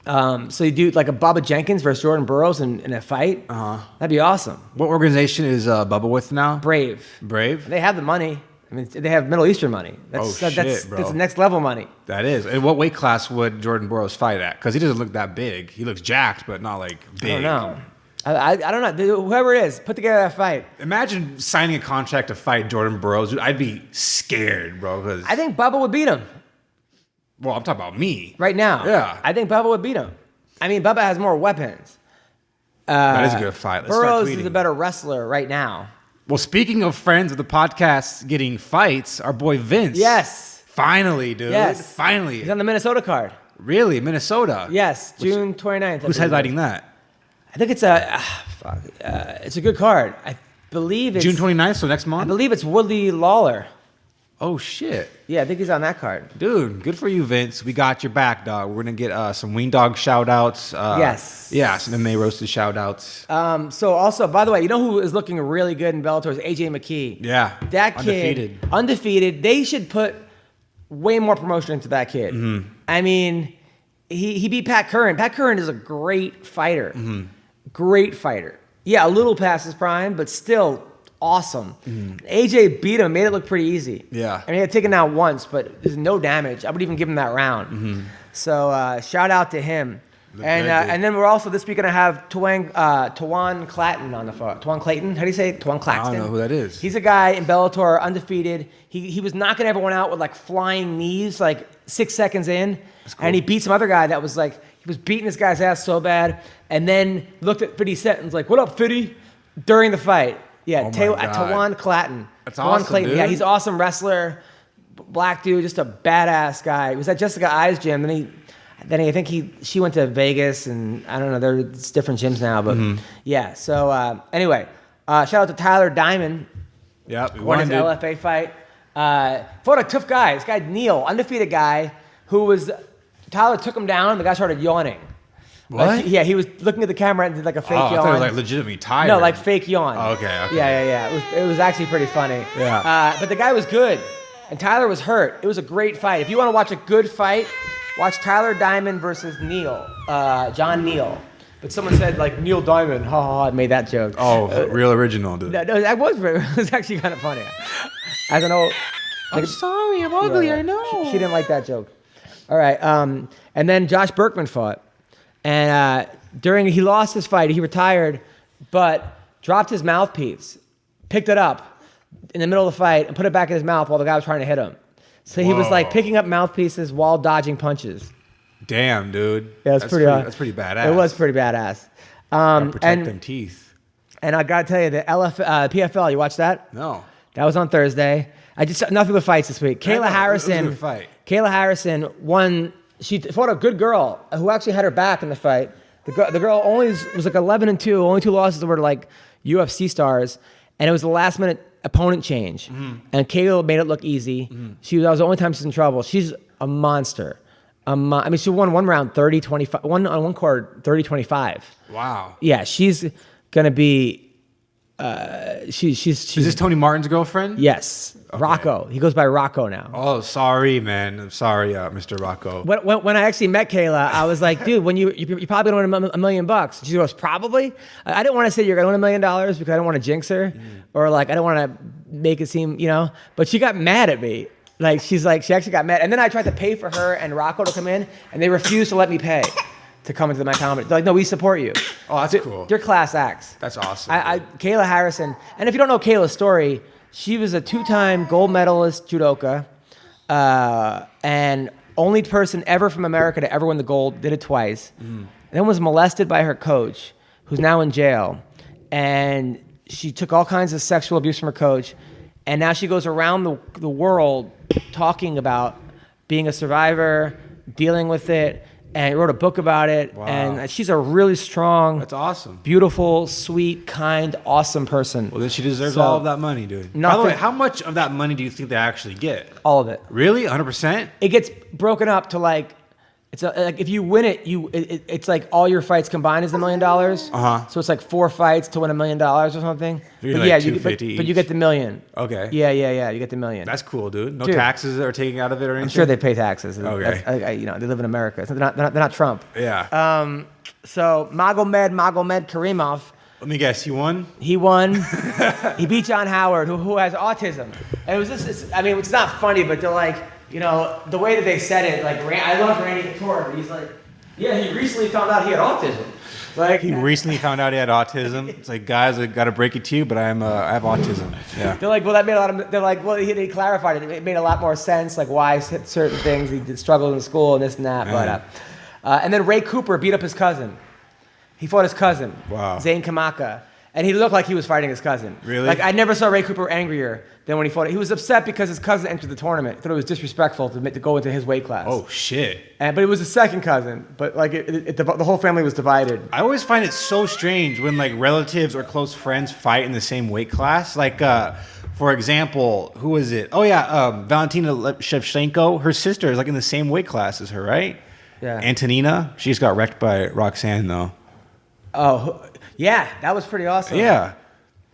So you do like a Bubba Jenkins versus Jordan Burroughs in a fight. That'd be awesome. What organization is Bubba with now? Brave. Brave? They have the money. I mean, they have Middle Eastern money. Bro. That's next level money. That is. And what weight class would Jordan Burroughs fight at? Because he doesn't look that big. He looks jacked, but not like big. I don't know. I don't know. Whoever it is, put together that fight. Imagine signing a contract to fight Jordan Burroughs. Dude, I'd be scared, bro. Cause I think Bubba would beat him. Well, I'm talking about me. Right now. Yeah. I think Bubba would beat him. I mean, Bubba has more weapons. That is a good fight. Let's Burroughs start tweeting. is a better wrestler right now. Well, speaking of friends of the podcast getting fights, our boy Vince. Yes. Finally, dude. Yes. Finally. He's on the Minnesota card. Really? Minnesota? Yes. June 29th. Who's headlining that? I think it's it's a good card. I believe it's June 29th, so next I month? believe it's Woodley Lawler. Oh, shit. Yeah, I think he's on that card. Dude, good for you, Vince. We got your back, dog. We're going to get some Weendawg shout-outs. Yes. Yeah, some MMA Roasted shout-outs. So also, by the way, you know who is looking really good in Bellator is AJ McKee. Yeah. That kid, undefeated. They should put way more promotion into that kid. I mean, he beat Pat Curran. Pat Curran is a great fighter. Great fighter. Yeah, a little past his prime, but still awesome. AJ beat him, made it look pretty easy. Yeah. I mean, he had taken down once, but there's no damage. I would even give him that round. So shout out to him. And then we're also this week going to have Tawan Clayton on the phone. Tawan Clayton? How do you say it? Tawan Claxton? I don't know who that is. He's a guy in Bellator, undefeated. He was knocking everyone out with like flying knees like 6 seconds in. Cool. And he beat some other guy that was like, he was beating this guy's ass so bad. And then looked at 50 Cent and was like, what up, 50? During the fight. Yeah, Tawan Clayton. That's Tawan awesome, Clayton. dude. Yeah, he's an awesome wrestler. Black dude, just a badass guy. He was at Jessica I's gym. Then I think she went to Vegas, and I don't know, there's different gyms now, but yeah. So anyway, shout out to Tyler Diamond. Yeah, we won his dude. LFA fight. Fought a tough guy. This guy Neil, undefeated guy, Tyler took him down. The guy started yawning. What? Like, yeah, he was looking at the camera and did like a fake yawn. I thought it was like legitimately tired. No, like fake yawn. Oh, okay. Yeah. It was actually pretty funny. Yeah. But the guy was good, and Tyler was hurt. It was a great fight. If you want to watch a good fight, watch Tyler Diamond versus Neil, John Neal. But someone said like Neil Diamond, I made that joke. Oh, real original, dude. No, that was actually kind of funny. I don't know. I'm sorry, I'm ugly. Yeah. I know. She didn't like that joke. All right. And then Josh Berkman fought, and he lost his fight. He retired, but dropped his mouthpiece, picked it up in the middle of the fight, and put it back in his mouth while the guy was trying to hit him. So he was like picking up mouthpieces while dodging punches. Damn, dude. Yeah, that's pretty badass. It was pretty badass. Protect them teeth. And I gotta tell you, the PFL, you watched that? No. That was on Thursday. I just nothing but fights this week. Kayla Harrison. It was a good fight. Kayla Harrison won. She fought a good girl who actually had her back in the fight. The girl only was like 11-2. Only 2 losses were like UFC stars, and it was the last minute opponent change. And Kayla made it look easy. That was the only time she's in trouble. She's a monster. I mean, she won one round 30-25. One on one court 30-25. Wow. Yeah, she's gonna be. She's. Is this Tony Martin's girlfriend? Yes, okay. Rocco. He goes by Rocco now. Oh, sorry, man. I'm sorry, Mr. Rocco. When I actually met Kayla, I was like, dude, when you probably gonna win $1 million. She goes, probably. I didn't want to say you're gonna win $1 million because I don't want to jinx her, or like I don't want to make it seem, But she got mad at me. She actually got mad, and then I tried to pay for her and Rocco to come in, and they refused to let me pay to come into my comedy. They're like, no, we support you. Oh, that's cool. They're class acts. That's awesome. Kayla Harrison, and if you don't know Kayla's story, she was a 2-time gold medalist judoka, and only person ever from America to ever win the gold, did it twice, and then was molested by her coach, who's now in jail, and she took all kinds of sexual abuse from her coach, and now she goes around the world talking about being a survivor, dealing with it, and wrote a book about it. Wow. And she's a really strong, that's awesome, beautiful, sweet, kind, awesome person. Well, then she deserves all of that money, dude. By the way, how much of that money do you think they actually get? All of it. Really? 100%? It gets broken up to like if you win it, it's like all your fights combined is $1 million. So it's like 4 fights to win $1 million or something. But like $250 but you get the $1 million. Okay. Yeah. You get the $1 million. That's cool, dude. No taxes are taken out of it or anything. I'm sure they pay taxes. Okay. They live in America. So they're not Trump. Yeah. So Magomed Karimov. Let me guess. He won. He won. He beat John Howard, who has autism. And it was just. It's not funny, but they're like. The way that they said it, like, I love Randy Couture, but he's like, yeah, he recently found out he had autism. Like, he recently found out he had autism. It's like, guys, I got to break it to you, but I have autism. Yeah. They're like, well, that made a lot of, they're like, well, he clarified it. It made a lot more sense, like why certain things, he did struggle in school and this and that. But, and then Ray Cooper beat up his cousin. He fought his cousin, Zane Kamaka. And he looked like he was fighting his cousin. Really? Like, I never saw Ray Cooper angrier than when he fought. He was upset because his cousin entered the tournament. He thought it was disrespectful to go into his weight class. Oh, shit. But it was the second cousin. But, like, the whole family was divided. I always find it so strange when, like, relatives or close friends fight in the same weight class. Like, for example, who is it? Oh, yeah, Valentina Shevchenko. Her sister is, like, in the same weight class as her, right? Yeah. Antonina. She just got wrecked by Roxanne, though. Oh, yeah, that was pretty awesome. Yeah.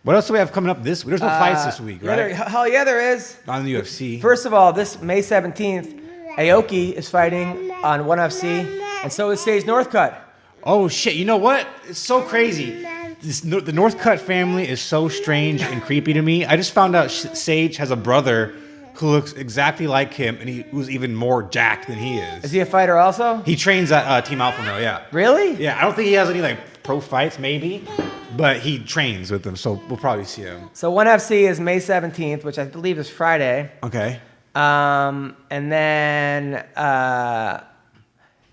What else do we have coming up this week? There's no fights this week, right? Hell yeah, there is. Not in the UFC. First of all, this May 17th, Aoki is fighting on ONE FC, and so is Sage Northcutt. Oh, shit. You know what? It's so crazy. The Northcutt family is so strange and creepy to me. I just found out Sage has a brother who looks exactly like him, and who's even more jacked than he is. Is he a fighter also? He trains at Team Alpha Male, yeah. Really? Yeah, I don't think he has any like pro fights, maybe, but he trains with them, so we'll probably see him. So 1FC is May 17th, which I believe is Friday. Okay. And then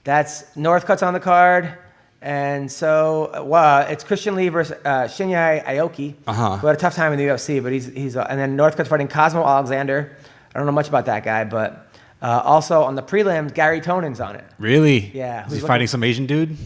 that's Northcutt's on the card. And so it's Christian Lee versus Shinya Aoki, who had a tough time in the UFC, but he's and then Northcutt's fighting Cosmo Alexander. I don't know much about that guy, but also on the prelims, Gary Tonon's on it. Really? Yeah. Is he fighting some Asian dude?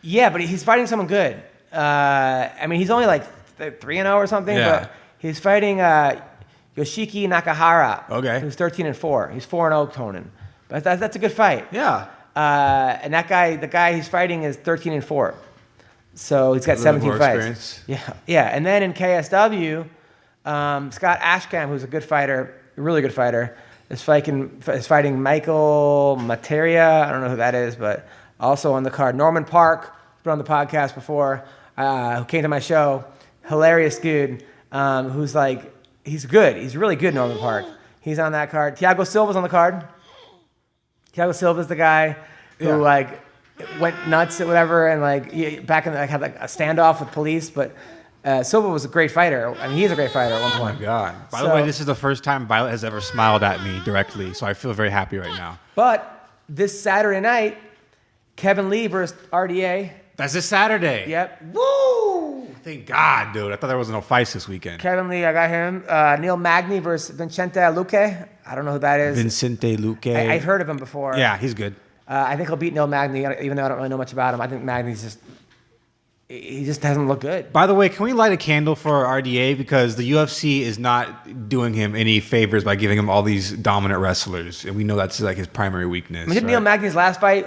Yeah, but he's fighting someone good. I mean, he's only like 3-0 or something, but he's fighting Yoshiki Nakahara, who's 13-4. He's 4-0 Tonon. But that's a good fight. Yeah. And the guy he's fighting is 13-4. So he's got 17 fights. Experience. Yeah. And then in KSW, Scott Ashcam, who's a good fighter, a really good fighter, is fighting Michael Materia. I don't know who that is, but also on the card, Norman Park, who's been on the podcast before, who came to my show. Hilarious dude, he's good. He's really good, Norman Park. He's on that card. Thiago Silva's on the card. Thiago Silva's the guy who went nuts or whatever, and had a standoff with police. But Silva was a great fighter. I mean, he's a great fighter at one point. Oh my God! By the way, this is the first time Violet has ever smiled at me directly, so I feel very happy right now. But this Saturday night, Kevin Lee versus RDA. That's this Saturday. Yep. Woo! Thank God, dude. I thought there was no fights this weekend. Kevin Lee, I got him. Neil Magny versus Vincente Luque. I don't know who that is. Vincente Luque. I've heard of him before. Yeah, he's good. I think he'll beat Neil Magny, even though I don't really know much about him. I think Magny's he just doesn't look good. By the way, can we light a candle for RDA? Because the UFC is not doing him any favors by giving him all these dominant wrestlers. And we know that's like his primary weakness. I mean, Neil Magny's last fight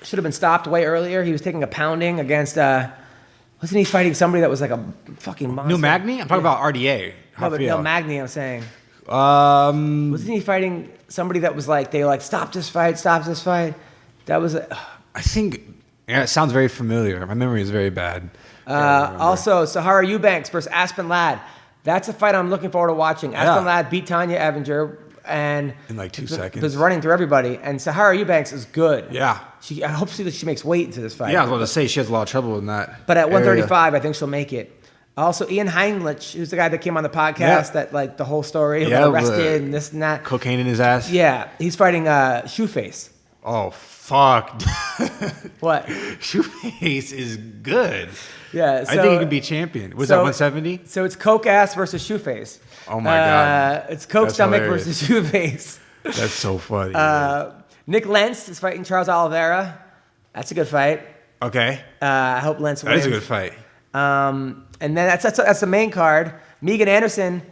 should have been stopped way earlier. He was taking a pounding against, wasn't he fighting somebody that was like a fucking monster? Neil Magny? I'm talking about RDA. No, but Neil Magny, I'm saying. Wasn't he fighting somebody that was like, they were like, stop this fight. That was I think, it sounds very familiar. My memory is very bad. Also, Sahara Eubanks versus Aspen Ladd. That's a fight I'm looking forward to watching. Aspen Ladd beat Tanya Evinger and in like 2 seconds. Was running through everybody. And Sahara Eubanks is good. Yeah. I hope to see that she makes weight into this fight. Yeah, I was about to say she has a lot of trouble in that. But at 135, I think she'll make it. Also, Ian Heinrich, who's the guy that came on the podcast that like the whole story, got arrested and this and that. Cocaine in his ass. Yeah, he's fighting Shoeface. Oh fuck! What? Shoeface is good. Yeah, I think he could be champion. Was that 170? So it's Coke ass versus Shoeface. Oh my God! It's Coke That's stomach hilarious. versus Shoeface. That's so funny. Nick Lentz is fighting Charles Oliveira. That's a good fight. Okay. I hope Lentz wins. That is a good fight. And then that's the main card. Megan Anderson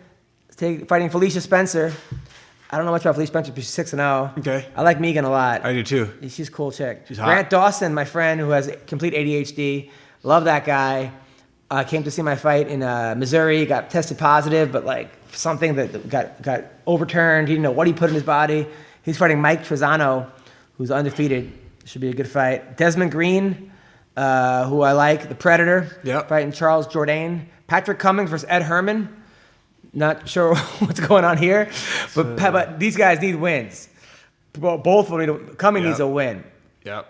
is fighting Felicia Spencer. I don't know much about Felicia Spencer, but she's 6-0. Okay. I like Megan a lot. I do too. She's a cool chick. She's hot. Grant Dawson, my friend who has complete ADHD. Love that guy. Came to see my fight in Missouri. Got tested positive, but like something that got overturned. He didn't know what he put in his body. He's fighting Mike Trezano, who's undefeated. Should be a good fight. Desmond Green, who I like, the Predator. Yep. Fighting Charles Jourdain. Patrick Cummings versus Ed Herman. Not sure what's going on here, but these guys need wins. Both of them Cummings needs a win. Yep.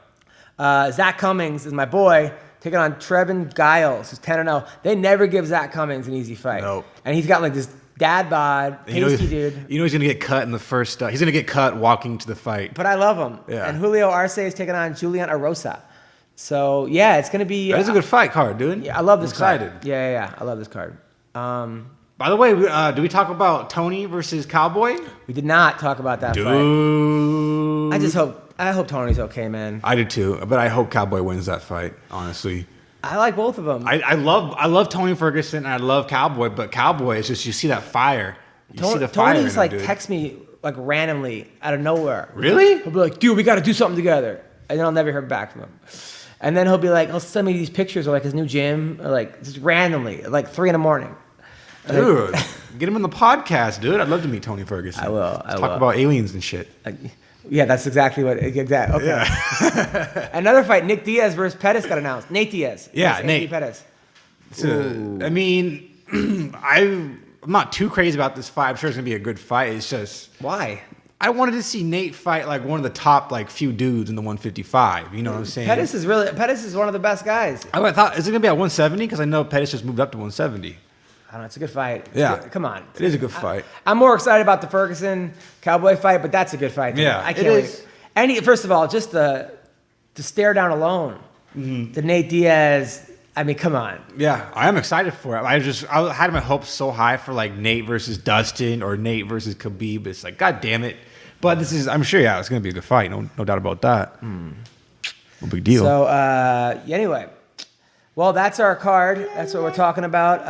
Zach Cummings is my boy, taking on Trevin Giles, who's 10-0. They never give Zach Cummings an easy fight. Nope. And he's got like this dad bod, pasty dude. You know he's going to get cut in the first... he's going to get cut walking to the fight. But I love him. Yeah. And Julio Arce is taking on Julian Arosa. So, yeah, it's going to be... That is a good fight card, dude. Yeah, I love this card. Excited. Yeah. I love this card. By the way, do we talk about Tony versus Cowboy? We did not talk about that fight. I hope Tony's okay, man. I do too, but I hope Cowboy wins that fight, honestly. I like both of them. I love Tony Ferguson and I love Cowboy, but Cowboy is just, you see that fire. You see the fire. Tony's in him, dude. texts me like randomly out of nowhere. Really? He'll be like, dude, we got to do something together. And then I'll never hear back from him. And then he'll send me these pictures of like his new gym, or like just randomly, at like 3 a.m. Dude, get him in the podcast, dude. I'd love to meet Tony Ferguson. I will. Talk about aliens and shit. Yeah, that's exactly what. Okay. Yeah. Another fight: Nick Diaz versus Pettis got announced. Nate Diaz. Yeah, versus Nate. Anthony Pettis. I mean, I'm not too crazy about this fight. I'm sure it's gonna be a good fight. It's just Why? I wanted to see Nate fight like one of the top like few dudes in the 155. You know what I'm saying? Pettis is one of the best guys. I thought, is it gonna be at 170? Because I know Pettis just moved up to 170. I don't know. It's a good fight. Yeah. Come on. It is a good fight. I'm more excited about the Ferguson Cowboy fight, but that's a good fight. Yeah, I can't it wait. is. First of all, just the stare down alone. The Nate Diaz. I mean, come on. Yeah, I am excited for it. I had my hopes so high for like Nate versus Dustin or Nate versus Khabib. It's like, God damn it. But I'm sure, it's going to be a good fight. No doubt about that. No big deal. So, anyway. Well, that's our card. That's what we're talking about.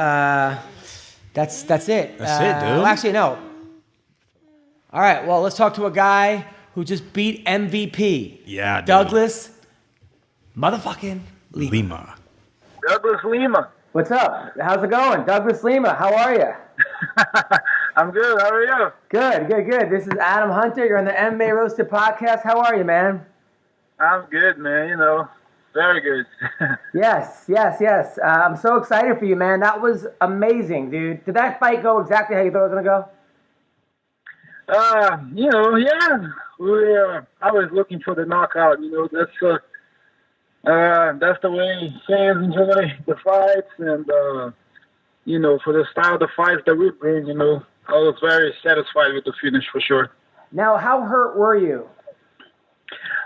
That's it. That's it, dude. Actually, no. All right. Well, let's talk to a guy who just beat MVP. Yeah, dude. Douglas motherfucking Lima. Douglas Lima. What's up? How's it going? Douglas Lima, how are you? I'm good. How are you? Good. This is Adam Hunter. You're on the MMA Roasted Podcast. How are you, man? I'm good, man. Very good. Yes. I'm so excited for you, man. That was amazing, dude. Did that fight go exactly how you thought it was going to go? Yeah. I was looking for the knockout. That's the way fans enjoy the fights, and for the style of the fights that we bring, I was very satisfied with the finish for sure. Now, how hurt were you?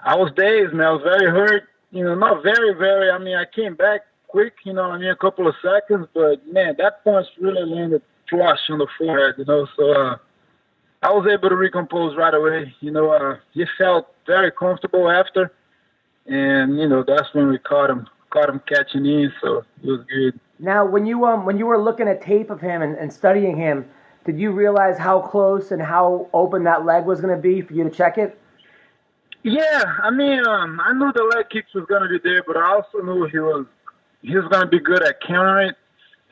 I was dazed, man. I was very hurt. Not very, very. I mean, I came back quick, a couple of seconds, but man, that punch really landed flush on the forehead, so I was able to recompose right away. He felt very comfortable after, and that's when we caught him catching in, so it was good. Now, when you were looking at tape of him and studying him, did you realize how close and how open that leg was going to be for you to check it? Yeah, I mean, I knew the leg kicks was going to be there, but I also knew he was going to be good at countering it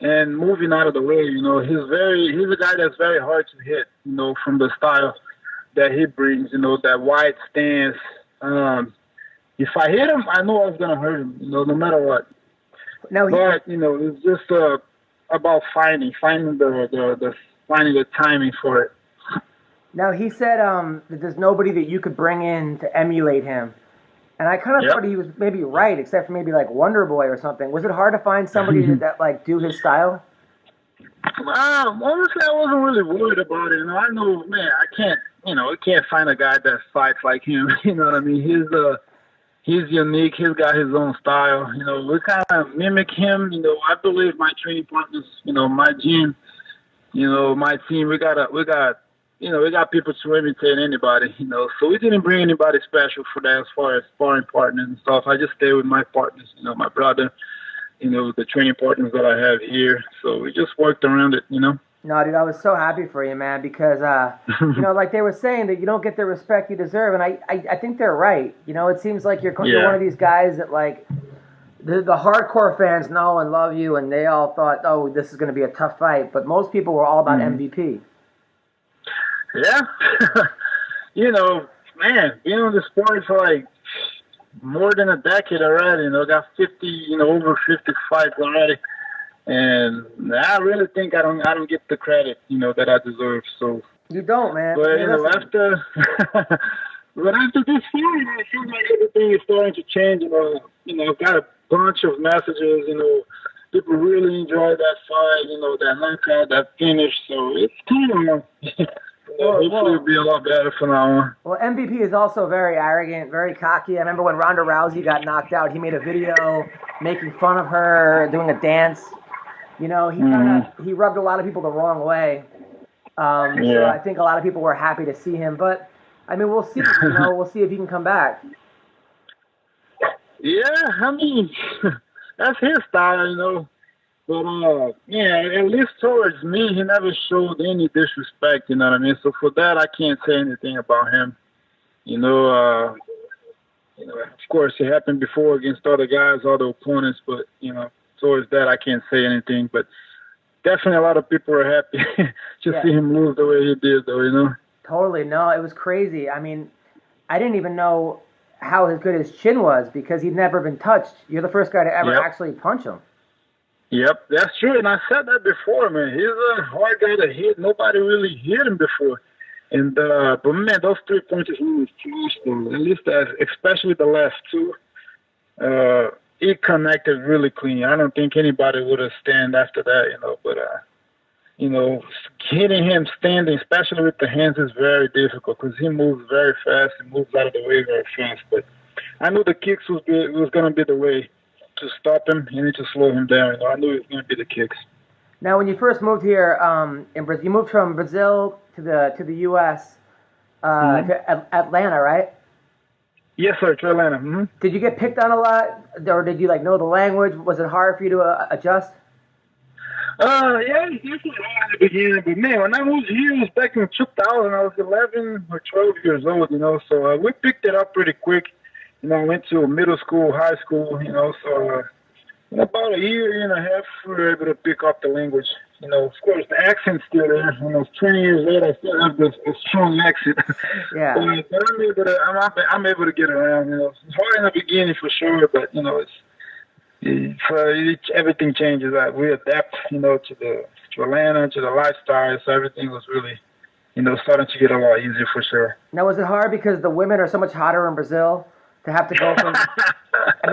and moving out of the way. He's a guy that's very hard to hit, from the style that he brings, that wide stance. If I hit him, I knew I was going to hurt him, no matter what. But it's just about finding the timing for it. Now, he said that there's nobody that you could bring in to emulate him. And I kind of thought he was maybe right, except for maybe like Wonder Boy or something. Was it hard to find somebody that like do his style? Honestly, I wasn't really worried about it. I know, man, I can't find a guy that fights like him. You know what I mean? He's unique. He's got his own style. We kind of mimic him. I believe my training partners, my gym, my team, we got people to imitate anybody, so we didn't bring anybody special for that as far as sparring partners and stuff. I just stay with my partners, my brother, the training partners that I have here. So we just worked around it, No, dude, I was so happy for you, man, because, like they were saying that you don't get the respect you deserve. And I think they're right. It seems like you're one of these guys that, like, the hardcore fans know and love you, and they all thought, oh, this is going to be a tough fight. But most people were all about MVP. Yeah. Man, being on the sport for like more than a decade already, got 50, over 50 fights already. And I really think I don't get the credit, that I deserve. So you don't, man. But after this year, I feel like everything is starting to change. I've got a bunch of messages. People really enjoy that fight. That knockout, that finish. So it's kind of. Hopefully it'll be a lot better from now on. Well, MVP is also very arrogant, very cocky. I remember when Ronda Rousey got knocked out, he made a video making fun of her, doing a dance. He rubbed a lot of people the wrong way. So I think a lot of people were happy to see him. But, I mean, we'll see. We'll see if he can come back. Yeah, I mean, that's his style, But, at least towards me, he never showed any disrespect, you know what I mean? So for that, I can't say anything about him. Of course, it happened before against other guys, other opponents, but, towards that, I can't say anything. But definitely a lot of people are happy to see him lose the way he did, though, Totally. No, it was crazy. I mean, I didn't even know how good his chin was because he'd never been touched. You're the first guy to ever actually punch him. Yep, that's true. And I said that before, man. He's a hard guy to hit. Nobody really hit him before. And but man, those 3 punches he was trash though. At least especially the last two. He connected really clean. I don't think anybody would have stand after that, But hitting him standing, especially with the hands, is very difficult because he moves very fast. He moves out of the way very fast. But I knew the kicks was going to be the way to stop him and to slow him down. I knew it was going to be the kicks. Now, when you first moved here in Brazil, you moved from Brazil to the U.S. To Atlanta, right? Yes, sir, to Atlanta. Mm-hmm. Did you get picked on a lot, or did you know the language? Was it hard for you to adjust? Yeah, it was hard at the beginning, but man, when I moved here, it was back in 2000. I was 11 or 12 years old, so we picked it up pretty quick. I went to middle school, high school, so in about a year and a half, we were able to pick up the language. Of course, the accent's still there. 20 years later, I still have this strong accent. Yeah. But I'm able to get around. It's hard in the beginning for sure, but everything changes. We adapt, to Atlanta, to the lifestyle. So everything was really, starting to get a lot easier for sure. Now, was it hard because the women are so much hotter in Brazil to have to go from?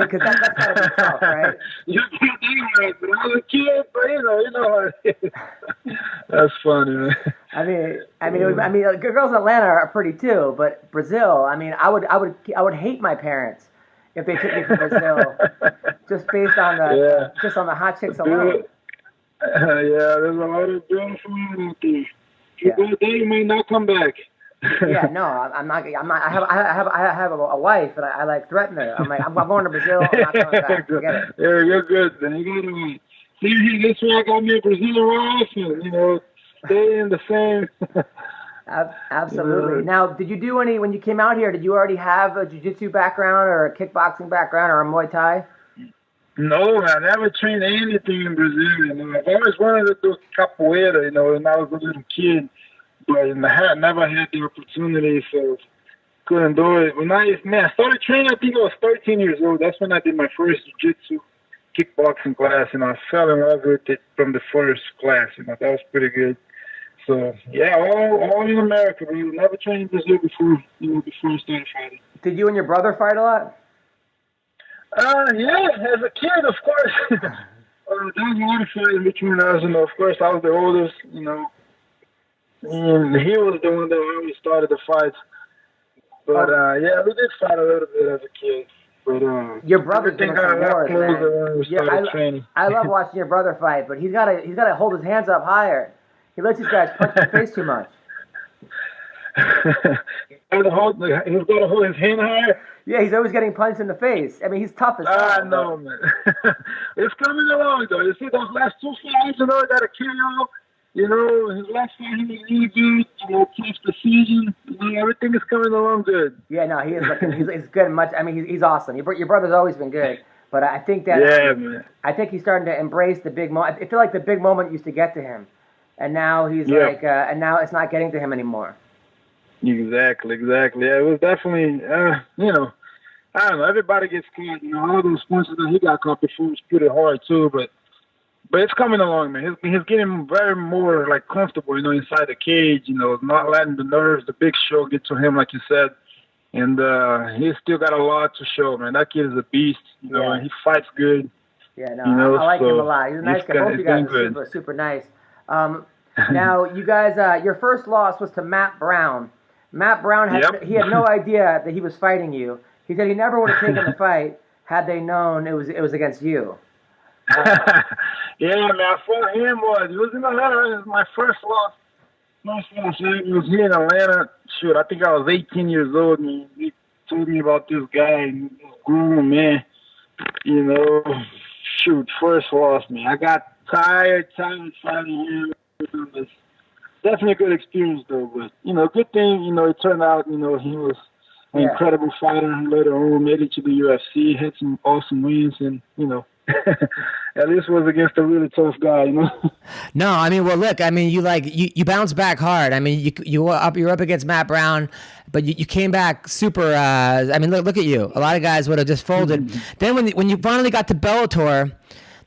Because that's gotta be tough, right? You're right, but I was a kid, but you know. That's funny, man. I mean, girls in Atlanta are pretty too, but Brazil. I would hate my parents if they took me from Brazil, just based on the hot chicks alone. Yeah, there's a lot of beautiful women out there. If you go there, you may not come back. Yeah, no, I'm not. I have a wife, and I threaten her. I'm like, I'm going to Brazil. I'm not coming back. Forget it. Yeah, you're good. Then you got to see. That's why I got me a Brazilian wife, and stay in the same. Absolutely. Yeah. Now, did you do any when you came out here? Did you already have a jiu-jitsu background or a kickboxing background or a Muay Thai? No, I never trained anything in Brazil. I've always wanted to do capoeira, when I was a little kid. But I never had the opportunity, so couldn't do it. I started training, I think I was 13 years old. That's when I did my first jiu-jitsu kickboxing class, and I fell in love with it from the first class. That was pretty good. So, yeah, all in America. We never trained in Brazil before I started fighting. Did you and your brother fight a lot? Yeah, as a kid, of course. There was a lot of fighting between us, and of course, I was the oldest, and he was the one that always started the fights. But, yeah, we did fight a little bit as a kid. But, your brother's doing some wars, man. I love watching your brother fight, but he's got to hold his hands up higher. He lets these guys punch in the face too much. He's got to hold his hand higher? Yeah, he's always getting punched in the face. He's tough as hell. I know, man. It's coming along, though. You see, those last two fights, got a KO. His last fight, he was really good. Tough decision. Everything is coming along good. Yeah, no, he is. He's good. He's awesome. Your brother's always been good. But I think that man. I think he's starting to embrace the big moment. I feel like the big moment used to get to him, and now and now it's not getting to him anymore. Exactly. Yeah, it was definitely, I don't know. Everybody gets caught. All those punches that he got caught before was pretty hard too. But it's coming along, man. He's getting very more comfortable, inside the cage. Not letting the nerves, the big show get to him, like you said. And he's still got a lot to show, man. That kid is a beast, and he fights good. Yeah, no, I like him a lot. He's a nice guy. Both you guys are super, super nice. Now, you guys, your first loss was to Matt Brown. Matt Brown he had no idea that he was fighting you. He said he never would have taken the fight had they known it was against you. Yeah, man, I fought him. It was in Atlanta. It was my first loss. It was here in Atlanta. Shoot, I think I was 18 years old, and he told me about this guy, and this groom, man. Shoot, first loss, man. I got tired fighting him. It was definitely a good experience, though. But, good thing, it turned out, he was an incredible fighter. Later on, made it to the UFC, had some awesome wins, and, at least was against a really tough guy, No, well, look, you bounced back hard. You're up against Matt Brown, but you came back super. Look at you. A lot of guys would have just folded. Then when you finally got to Bellator,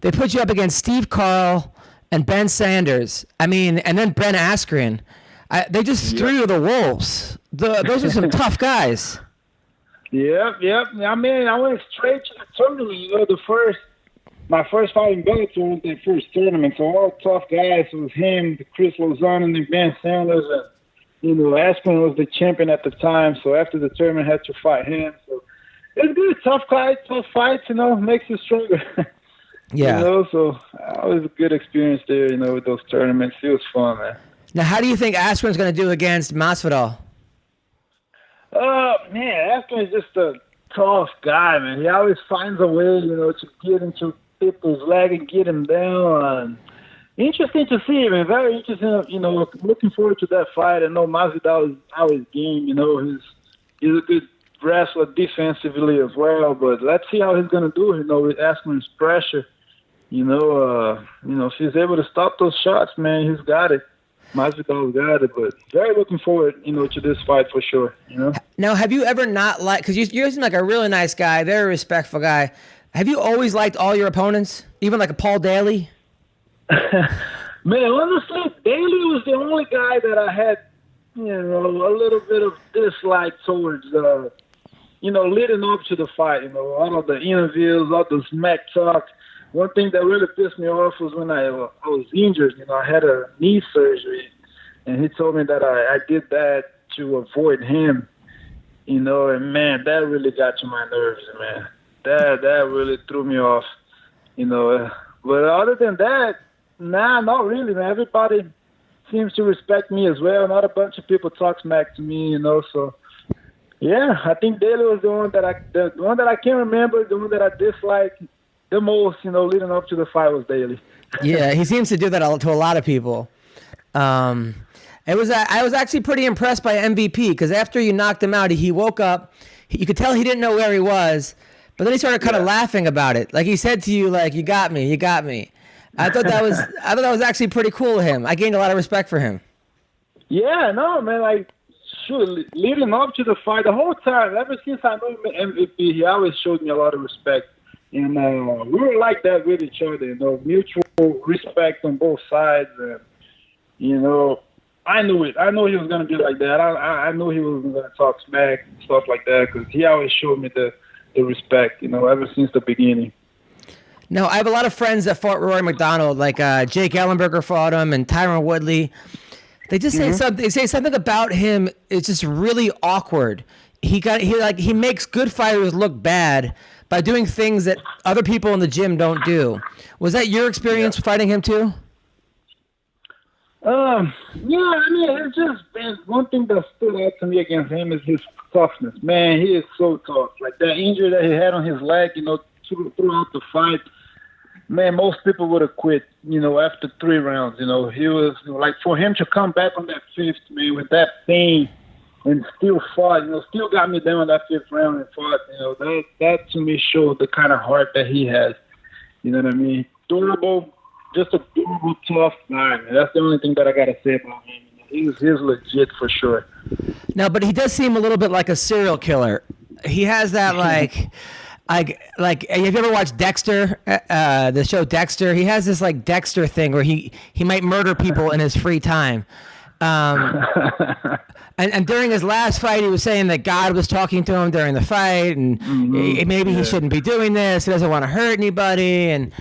they put you up against Steve Carl and Ben Sanders. I mean, and then Ben Askren. They just threw you the wolves. Those are some tough guys. Yep. I mean, I went straight to the tournament. You know, my first fight in Bellator was the first tournament. So all tough guys. It was him, Chris Lozano, and then Ben Sanders. And, you know, Askren was the champion at the time. So after the tournament, I had to fight him. So it's good. Tough fights, you know, makes you stronger. Yeah. You know, so it was a good experience there, you know, with those tournaments. It was fun, man. Now, how do you think Askren's going to do against Masvidal? Man, Askren is just a tough guy, man. He always finds a way, you know, to get into people's leg and get him down. Interesting to see, man. Very interesting. You know, looking forward to that fight. I know Masvidal is always game. You know, he's a good wrestler defensively as well. But let's see how he's gonna do. You know, with Askren's pressure. You know, if he's able to stop those shots, man, he's got it. Masvidal's got it, but very looking forward, you know, to this fight for sure. You know. Now, have you ever not liked? Because you seem like a really nice guy, very respectful guy. Have you always liked all your opponents, even like a Paul Daly? Man, honestly, Daly was the only guy that I had, you know, a little bit of dislike towards. You know, leading up to the fight. You know, all of the interviews, all the smack talk. One thing that really pissed me off was when I was injured. You know, I had a knee surgery, and he told me that I did that to avoid him. You know, and man, that really got to my nerves, man. That really threw me off. You know, but other than that, nah, not really, man. Everybody seems to respect me as well. Not a bunch of people talk smack to me, you know. So, yeah, I think Daly was the one that I can remember, the one that I disliked the most, you know, leading up to the fight was Daly. Yeah, he seems to do that to a lot of people. I was actually pretty impressed by MVP because after you knocked him out, he woke up. You could tell he didn't know where he was, but then he started kind of laughing about it. Like he said to you, like, "You got me, you got me." I thought that was actually pretty cool of him. I gained a lot of respect for him. Yeah, no, man, like, sure, leading up to the fight, the whole time, ever since I know MVP, he always showed me a lot of respect. And we were like that with each other, you know, mutual respect on both sides. And, you know, I knew it. I knew he was going to be like that. I knew he was going to talk smack and stuff like that because he always showed me the respect, you know, ever since the beginning. No, I have a lot of friends that fought Rory McDonald, like Jake Ellenberger fought him and Tyron Woodley. They just say something. They say something about him. It's just really awkward. He makes good fighters look bad by doing things that other people in the gym don't do. Was that your experience fighting him too? Yeah, I mean, it's just one thing that stood out to me against him is his toughness. Man, he is so tough. Like that injury that he had on his leg, you know, throughout the fight, man, most people would have quit, you know, after 3 rounds. You know, he was like, for him to come back on that 5th, man, with that pain and still fought, you know, still got me down that 5th round and fought, you know, that to me showed the kind of heart that he has. You know what I mean? Durable, just a durable, tough guy, man. That's the only thing that I got to say about him. He's legit for sure. No, but he does seem a little bit like a serial killer. He has that like have you ever watched Dexter, the show Dexter? He has this like Dexter thing where he might murder people in his free time. And during his last fight, he was saying that God was talking to him during the fight, and maybe he shouldn't be doing this. He doesn't want to hurt anybody, and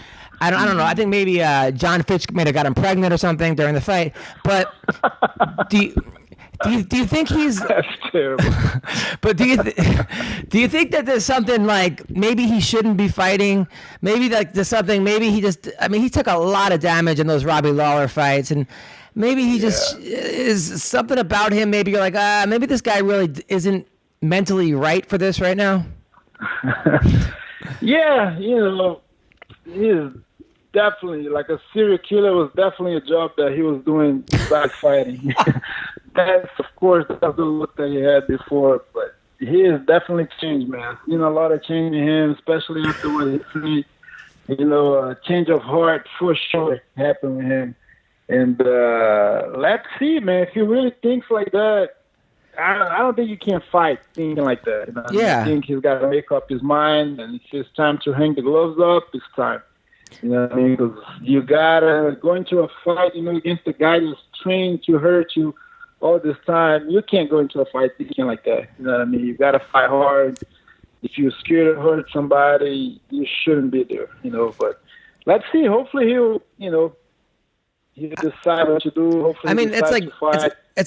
I don't know. I think maybe John Fitch may have got him pregnant or something during the fight. But do you think he's? That's terrible. But do you think that there's something like maybe he shouldn't be fighting? Maybe like there's something. Maybe he just. I mean, he took a lot of damage in those Robbie Lawler fights, and maybe he just is something about him. Maybe you're like, maybe this guy really isn't mentally right for this right now. Yeah, you know, he is definitely like a serial killer. Was definitely a job that he was doing besides fighting. That's, of course, that's the look that he had before, but he has definitely changed, man. I've seen a lot of change in him, especially after what he said. You know, a change of heart for sure happened with him. And let's see, man. If he really thinks like that, I don't think you can fight thinking like that. You know? Yeah. I think he's got to make up his mind, and it's his time to hang the gloves up. It's time. You know what I mean? Because you gotta go into a fight, against a guy that's trained to hurt you all this time. You can't go into a fight thinking like that. You know what I mean? You gotta fight hard. If you're scared to hurt somebody, you shouldn't be there. But let's see. Hopefully he'll decide what to do. Hopefully I mean, it's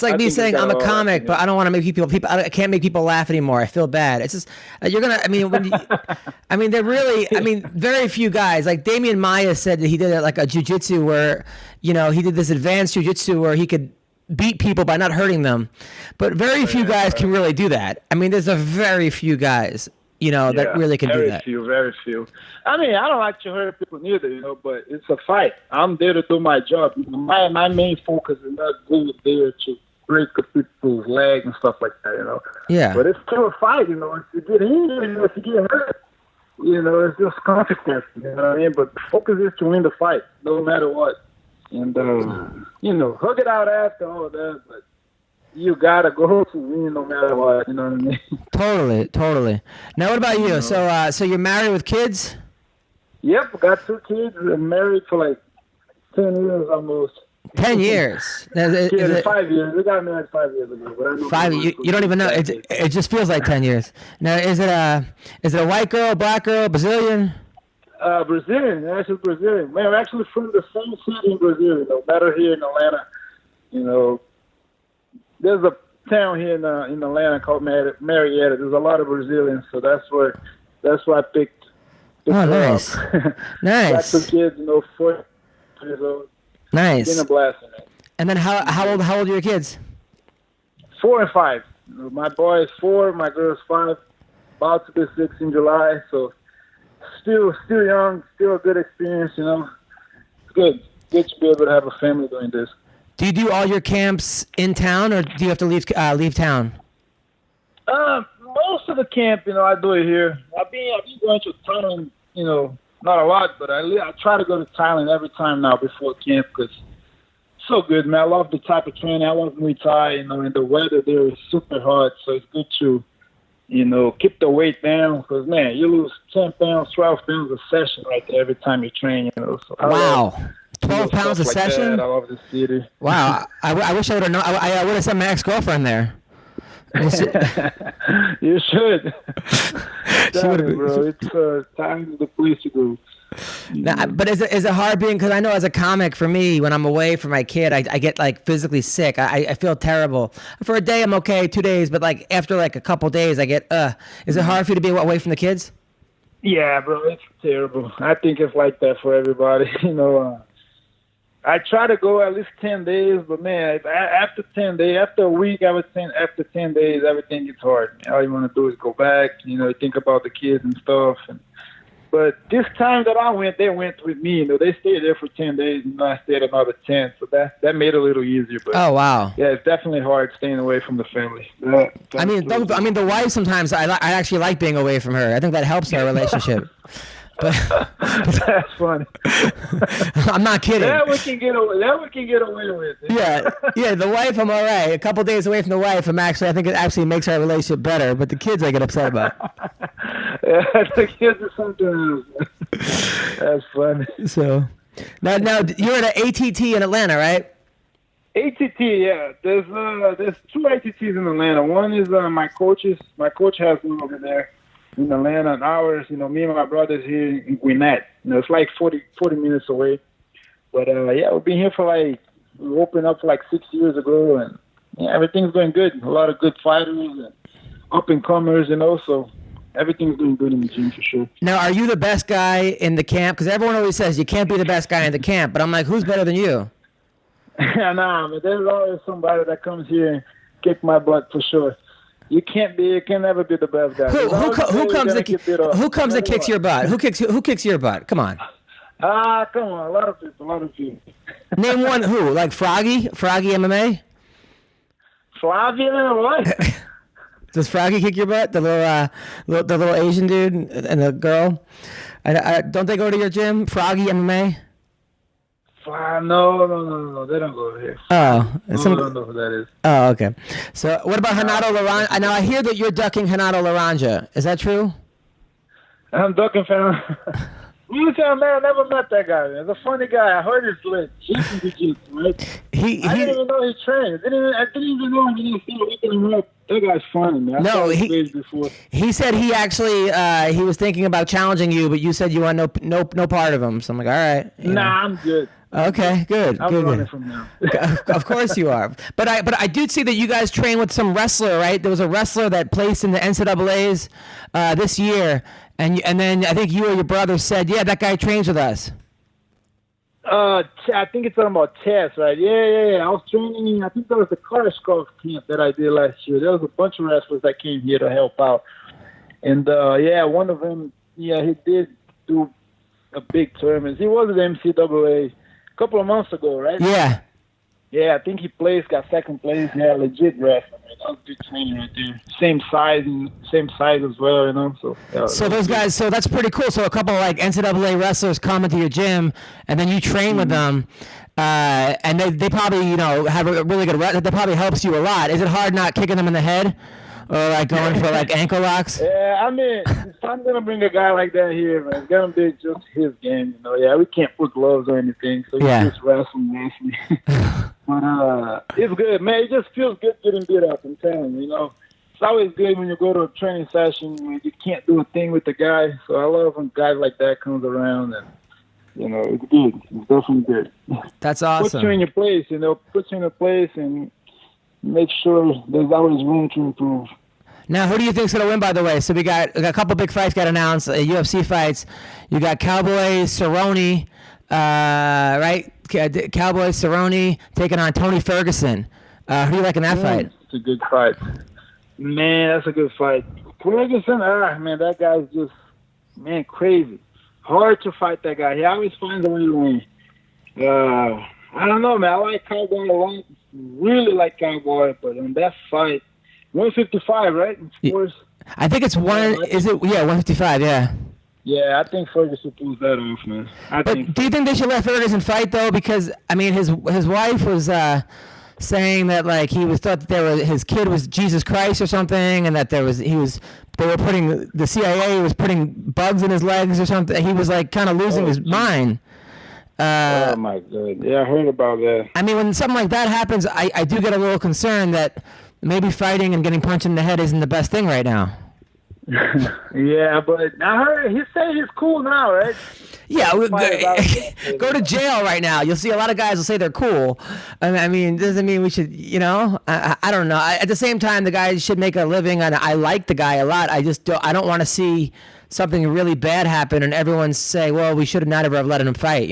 like me saying I'm a comic, but I don't want to make people. I can't make people laugh anymore. I feel bad. It's just you're gonna. I mean, they're really. I mean, very few guys. Like Damian Maia said that he did like a jiu-jitsu where, he did this advanced jiu-jitsu where he could beat people by not hurting them, but very few guys can really do that. I mean, there's a very few guys. That really can do that. Very few. I mean, I don't like to hurt people neither, but it's a fight. I'm there to do my job. My main focus is not go there to break people's legs and stuff like that, Yeah. But it's still a fight, if you get injured, if you get hurt, it's just consequences, you know what I mean? But the focus is to win the fight, no matter what. And, hug it out after all that, but you gotta go to win no matter what, you know what I mean? Totally. Now, what about you? So you're married with kids? Yep, got 2 kids. I'm married for like 10 years almost. 10 years? Yeah, 5 years. We got married 5 years ago. But 5? You don't even know. It just feels like 10 years. Now, is it a white girl, black girl, Brazilian? Brazilian. Actually Brazilian. Man, we're actually from the same city in Brazil. Better here in Atlanta. There's a town here in Atlanta called Marietta. There's a lot of Brazilians, so that's why I picked. Oh, nice. Nice. Got 2 kids, 4 years old. Nice. Been a blast in it. And then how old are your kids? 4 and 5. My boy is 4, my girl is 5. About to be 6 in July, so still young, still a good experience. It's good to be able to have a family doing this. Do you do all your camps in town, or do you have to leave town? Most of the camp, I do it here. I've been going to Thailand, not a lot, but I try to go to Thailand every time now before camp because it's so good, man. I love the type of training. I love Muay Thai, and the weather there is super hot, so it's good to, keep the weight down because, man, you lose 10 pounds, 12 pounds a session right there every time you train, So wow. 12 pounds a session? I love the city. Wow. I wish I would have known. I would have sent my ex-girlfriend there. You should. Bro. It's time the place to go. Now, but is it hard being, because I know as a comic, for me, when I'm away from my kid, I get like physically sick. I feel terrible. For a day, I'm okay, 2 days, but like after like a couple days, I get, Is it hard for you to be away from the kids? Yeah, bro, it's terrible. I think it's like that for everybody, I try to go at least 10 days, but man, after 10 days, after a week, after 10 days, everything gets hard. All you want to do is go back, think about the kids and stuff. But this time that I went, they went with me. They stayed there for 10 days, and I stayed another 10. So that made it a little easier. But oh, wow. Yeah, it's definitely hard staying away from the family. I mean, the wife sometimes, I actually like being away from her. I think that helps our relationship. But that's funny. I'm not kidding. That we can get away with. Yeah. The wife, I'm all right. A couple days away from the wife, I think it actually makes our relationship better. But the kids, I get upset about. Yeah, the kids are something else. That's funny. So, now you're at an ATT in Atlanta, right? ATT, yeah. There's 2 ATTs in Atlanta. One is my coach's. My coach has one over there in Atlanta, and ours, me and my brothers here in Garnett. It's like 40 minutes away. But we've been here for we opened up for 6 years ago, and everything's going good. A lot of good fighters and up and comers, so everything's doing good in the gym for sure. Now, are you the best guy in the camp? Because everyone always says you can't be the best guy in the camp, but I'm like, who's better than you? Nah, but there's always somebody that comes here and kick my butt for sure. You can never be the best guy. Who comes that kicks your butt? Who kicks your butt? Come on. Come on, a lot of people. Name one. Who? Like Froggy MMA? Froggy what? Does Froggy kick your butt? The little Asian dude and the girl. Don't they go to your gym? Froggy MMA. No, they don't go here. Oh, I don't know who that is. Oh, okay. So, what about Renato Laranja? Now, I hear that you're ducking Renato Laranja. Is that true? I'm ducking You tell man, I never met that guy. Man. He's a funny guy. I heard his leg. He's in jiu-jitsu, right? I didn't even know he trained. I didn't even know he started looking him up. That guy's funny, man. No, he said he actually he was thinking about challenging you, but you said you want no part of him. So I'm like, all right. Nah, I'm good. Okay, good. I'm good, running from now. Of course you are. But I did see that you guys train with some wrestler, right? There was a wrestler that placed in the NCAA's this year, and then I think you or your brother said, yeah, that guy trains with us. I think it's talking about Tess, right? Yeah. I was training. I think that was the Karashkov camp that I did last year. There was a bunch of wrestlers that came here to help out, and one of them, he did do a big tournament. He was at the MCAA a couple of months ago, right? Yeah. Yeah, I think he got second place. Yeah, legit wrestler. That was good training right there. Same size as well, you know. So those guys, so that's pretty cool. So a couple of like NCAA wrestlers come into your gym, and then you train with them, and they probably have a really good. That probably helps you a lot. Is it hard not kicking them in the head, or like going for like ankle locks? Yeah, I mean, if I'm gonna bring a guy like that here, man, it's gonna be just his game, you know. Yeah, we can't put gloves or anything, so you just wrestling. But it's good, man. It just feels good getting beat up. I'm telling you, you know. It's always good when you go to a training session when you can't do a thing with the guy. So I love when guys like that comes around, and it's good. It's definitely good. That's awesome. Puts you in your place, puts you in a place and make sure there's always room to improve. Now, who do you think's gonna win? By the way, so we got a couple big fights got announced, UFC fights. You got Cowboy Cerrone, right? Cowboy Cerrone taking on Tony Ferguson. Who do you like in that fight? It's a good fight. Man, that's a good fight. Ferguson, man, that guy's just, crazy. Hard to fight that guy. He always finds a way to win. I don't know, man. I like Cowboy a lot. Really like Cowboy, but in that fight, 155, right? I think it's one. Is it? Yeah, 155. Yeah. Yeah, I think Ferguson pulls that off, man. Do you think they should let Ferguson fight though? Because I mean, his wife was saying that like thought that his kid was Jesus Christ or something, and that the CIA was putting bugs in his legs or something. He was like kind of losing his mind. Oh my God! Yeah, I heard about that. I mean, when something like that happens, I do get a little concerned that maybe fighting and getting punched in the head isn't the best thing right now. Yeah, but I heard he said he's cool now, right? Yeah, go to jail right now. You'll see a lot of guys will say they're cool. I mean, doesn't mean we should, I don't know. At the same time, the guy should make a living, and I like the guy a lot. I don't want to see something really bad happen and everyone say, well, we should have not ever have let him fight,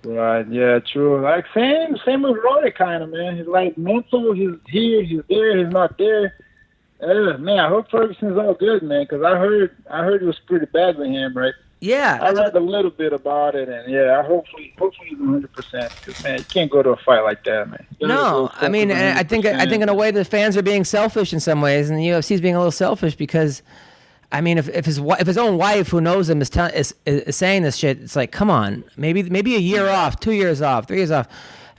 Right, yeah, true. Like, same with Roy, kind of, man. He's like mental, he's here, he's there, he's not there. Man, I hope Ferguson's all good, man, because I heard it was pretty bad with him, right? Yeah. I read a little bit about it, and hopefully he's 100%, because, man, you can't go to a fight like that, man. No, I mean, I think in a way the fans are being selfish in some ways, and the UFC's being a little selfish because, I mean, if his own wife who knows him is saying this shit, it's like, come on, maybe a year off, 2 years off, 3 years off,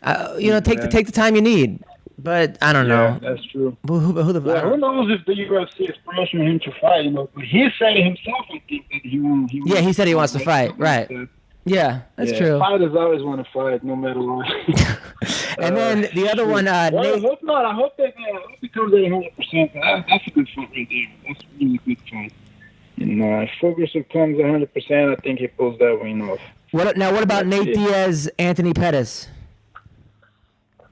take the time you need. But I don't know. That's true. Who knows if the UFC is pressuring him to fight? But he said himself, I think that he wants. Yeah, he said he wants to fight. Right. Yeah, that's true. Fighters always want to fight, no matter what. And then the other one. I hope not. I hope he comes at 100%. That's a good fight right there. That's a really good fight. If Ferguson comes 100%, I think he pulls that win off. What about Nate Diaz, Anthony Pettis?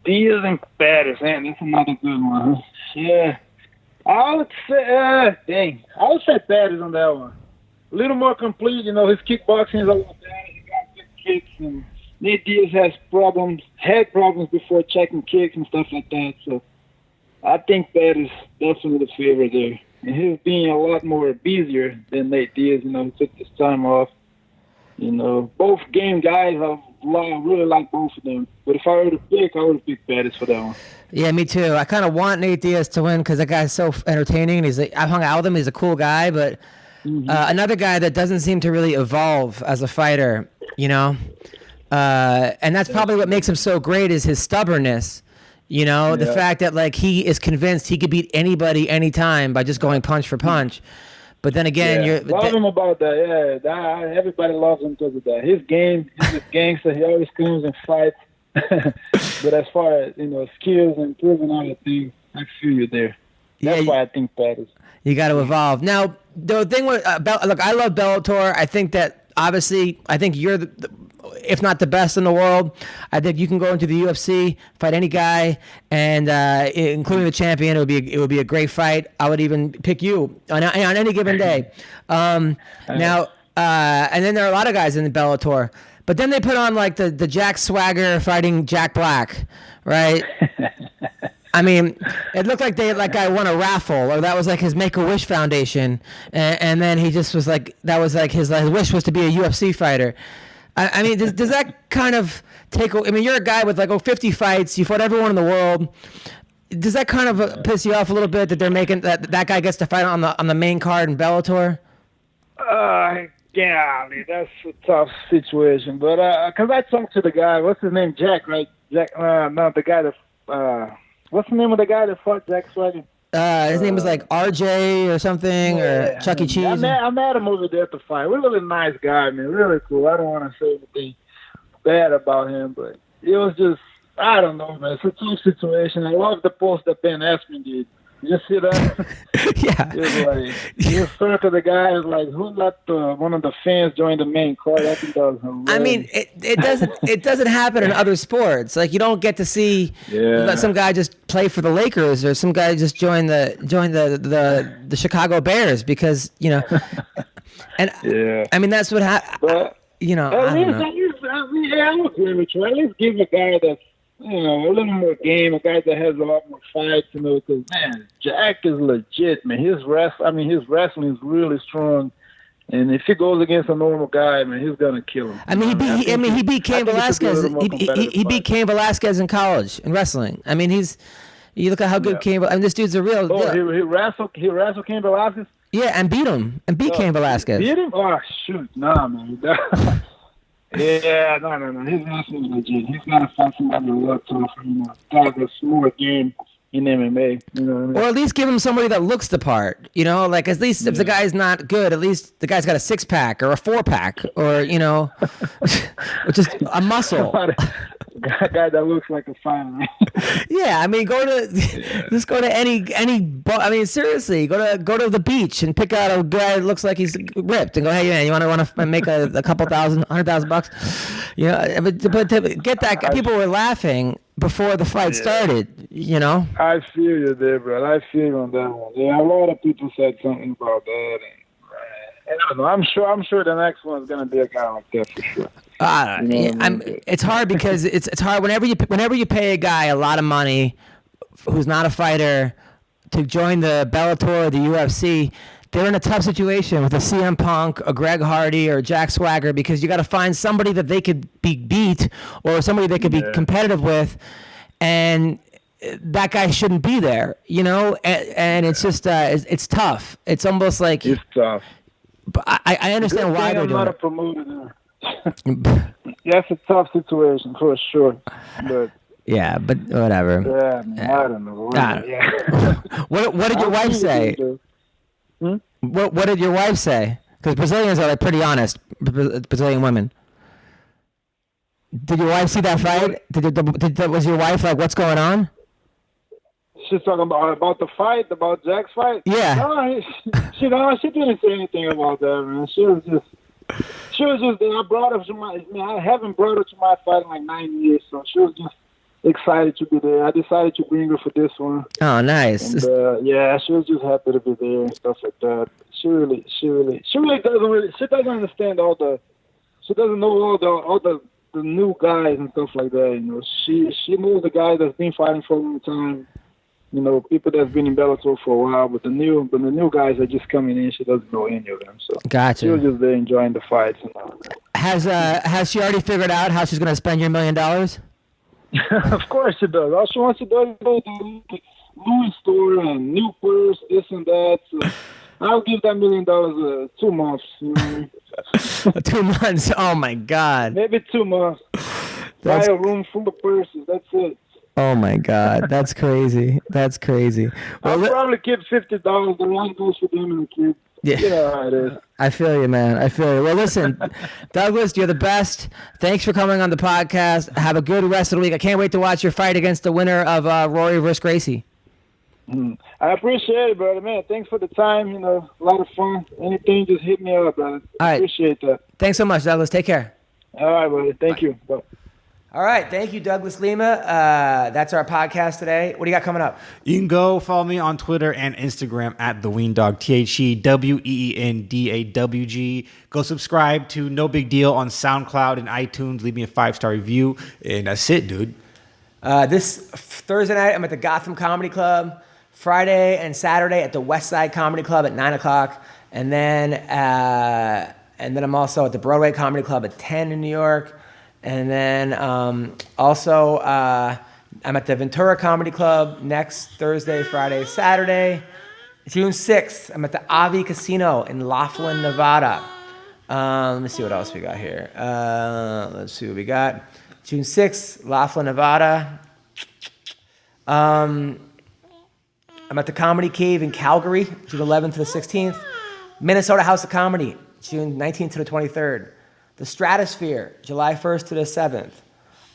Diaz and Pettis, man, that's another good one. Huh? Yeah. I would say Pettis on that one. A little more complete, his kickboxing is a lot better. He got good kicks, and Nate Diaz had problems before checking kicks and stuff like that. So I think Pettis definitely the favorite there. And he's being a lot more busier than Nate Diaz, he took this time off. Both game guys, I really like both of them. But if I were to pick, I would have picked Pettis for that one. Yeah, me too. I kind of want Nate Diaz to win because that guy's so entertaining. And I've hung out with him. He's a cool guy, but another guy that doesn't seem to really evolve as a fighter, and that's probably what makes him so great is his stubbornness. The fact that like he is convinced he could beat anybody anytime by just going punch for punch. But then again, love him about that. Yeah, everybody loves him because of that. His game, he's a gangster. He always comes and fights. But as far as skills and proving other things, I feel you there. That's why I think that is. You got to evolve. Now, the thing with look, I love Bellator. I think that obviously, I think you're if not the best in the world. I think you can go into the UFC, fight any guy, and including the champion. It would be a great fight. I would even pick you on any given day. Now, and then there are a lot of guys in the Bellator, but then they put on like the Jack Swagger fighting Jack Black, right? I mean, it looked like I won a raffle, or that was like his Make-A-Wish Foundation, and then he just was like, that was like his wish was to be a UFC fighter. I mean, does that kind of I mean, you're a guy with 50 fights, you fought everyone in the world. Does that kind of piss you off a little bit that they're making that guy gets to fight on the main card in Bellator? Yeah, that's a tough situation. But because I talked to the guy, what's his name, Jack, right? Jack, no, the guy that. What's the name of the guy that fought Jack Swagger? His name was like RJ or something, or Chuck E. Cheese. I met him over there at the fight. Really nice guy, man. Really cool. I don't want to say anything bad about him, but it was just, I don't know, man. It's a tough situation. I love the post that Ben Askren did. You see that? Yeah. It was like, he referred to the guy as like, who let one of the fans join the main card? I think that was hilarious. I mean, it doesn't happen in other sports. Like, you don't get to see some guy just play for the Lakers or some guy just join the Chicago Bears because, and I mean, that's what happened. At least, I would agree with you. At least give a guy that's, a little more game, a guy that has a lot more fights, because, man, Jack is legit, man. His wrestling is really strong. And if he goes against a normal guy, man, he's gonna kill him. I mean, he beat Cain Velasquez. He beat Cain Velasquez in college in wrestling. I mean, you look at how good Cain. I mean, this dude's a real. Oh, he wrestled Cain Velasquez. Yeah, and beat him Cain Velasquez. Beat him? Oh shoot, nah, man. Yeah, no. He's wrestling legit. He's gotta fight somebody a lot tougher. Have a more game in MMA. You know what I mean? Or at least give him somebody that looks the part. Like at least if the guy's not good, at least the guy's got a 6-pack or a 4-pack or just a muscle. A guy that looks like a fighter. Yeah, I mean, just go to any. I mean, seriously, go to the beach and pick out a guy that looks like he's ripped and go, hey man, you want to make a couple $100,000? But to get that guy, people were laughing before the fight started. I feel you there, bro. I feel you on that one. Yeah, a lot of people said something about that. And I don't know. I'm sure the next one's gonna be a guy like that for sure. It's hard because it's hard whenever you pay a guy a lot of money who's not a fighter to join the Bellator or the UFC. They're in a tough situation with a CM Punk, a Greg Hardy, or Jack Swagger because you got to find somebody that they could be beat or somebody they could be competitive with, and that guy shouldn't be there. And it's just it's tough. It's almost like it's tough. But I understand why they're doing it. I'm not a promoter there. That's a tough situation for sure. But yeah, but whatever. Yeah, man, I don't know. What did your wife say? What did your wife say? Because Brazilians are pretty honest. Brazilian women. Did your wife see that fight? Was your wife like, what's going on? She's talking about the fight, about Jack's fight? Yeah. No, she didn't say anything about that, man. She was just there. I haven't brought her to my fight in like 9 years, so she was just excited to be there. I decided to bring her for this one. Oh, nice. And, she was just happy to be there and stuff like that. She doesn't understand she doesn't know all the new guys and stuff like that. She knows the guys that's been fighting for a long time. People that's been in Bellator for a while, but the new guys are just coming in. She doesn't know any of them, so gotcha. She was just there enjoying the fights. Has she already figured out how she's going to spend your $1 million? Of course she does. All she wants to do is go to the Louis store and new purse, this and that. So I'll give that $1 million 2 months. 2 months? Oh my God! Maybe 2 months. Buy a room full of purses. That's it. Oh my God, that's crazy. That's crazy. I'll probably keep $50. The rest goes for them and the kids. Yeah. You know how it is. I feel you, man. I feel you. Well, listen, Douglas, you're the best. Thanks for coming on the podcast. Have a good rest of the week. I can't wait to watch your fight against the winner of Rory versus Gracie. I appreciate it, brother. Man, thanks for the time. You know, a lot of fun. Anything, just hit me up, brother. All right. Appreciate that. Thanks so much, Douglas. Take care. All right, brother. Thank you. Bye. All right. Thank you, Douglas Lima. That's our podcast today. What do you got coming up? You can go follow me on Twitter and Instagram at the Weendawg, TheWeendawg. Go subscribe to No Big Deal on SoundCloud and iTunes. Leave me a 5-star review, and that's it, dude. This Thursday night, I'm at the Gotham Comedy Club. Friday and Saturday at the West Side Comedy Club at 9 o'clock. And then I'm also at the Broadway Comedy Club at 10 in New York. And then also I'm at the Ventura Comedy Club next Thursday, Friday, Saturday. June 6th, I'm at the Avi Casino in Laughlin, Nevada. Let me see what else we got here. Let's see what we got. June 6th, Laughlin, Nevada. I'm at the Comedy Cave in Calgary, June 11th to the 16th. Minnesota House of Comedy, June 19th to the 23rd. The Stratosphere, July 1st to the 7th.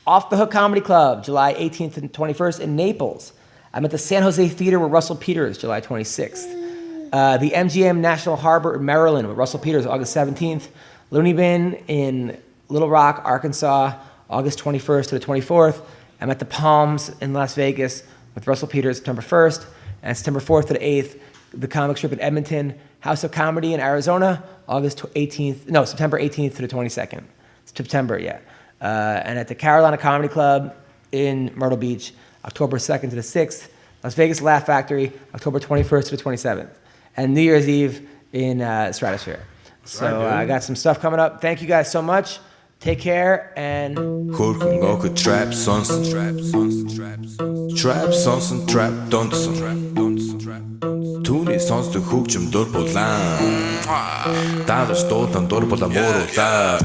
Off the Hook Comedy Club, July 18th and 21st in Naples. I'm at the San Jose Theater with Russell Peters, July 26th. The MGM National Harbor in Maryland with Russell Peters, August 17th. Looney Bin in Little Rock, Arkansas, August 21st to the 24th. I'm at the Palms in Las Vegas with Russell Peters, September 1st. And September 4th to the 8th, the Comic Strip in Edmonton, House of Comedy in Arizona, September 18th to the 22nd. September, yeah. And at the Carolina Comedy Club in Myrtle Beach, October 2nd to the 6th. Las Vegas Laugh Factory, October 21st to the 27th. And New Year's Eve in Stratosphere. So I got some stuff coming up. Thank you guys so much. Take care and... Hurken goku trap sonsen Trap sonsen trap donsen Түүний сонсдог хөгжим дур булаан Даалж дуулан дур булаа мууруулаа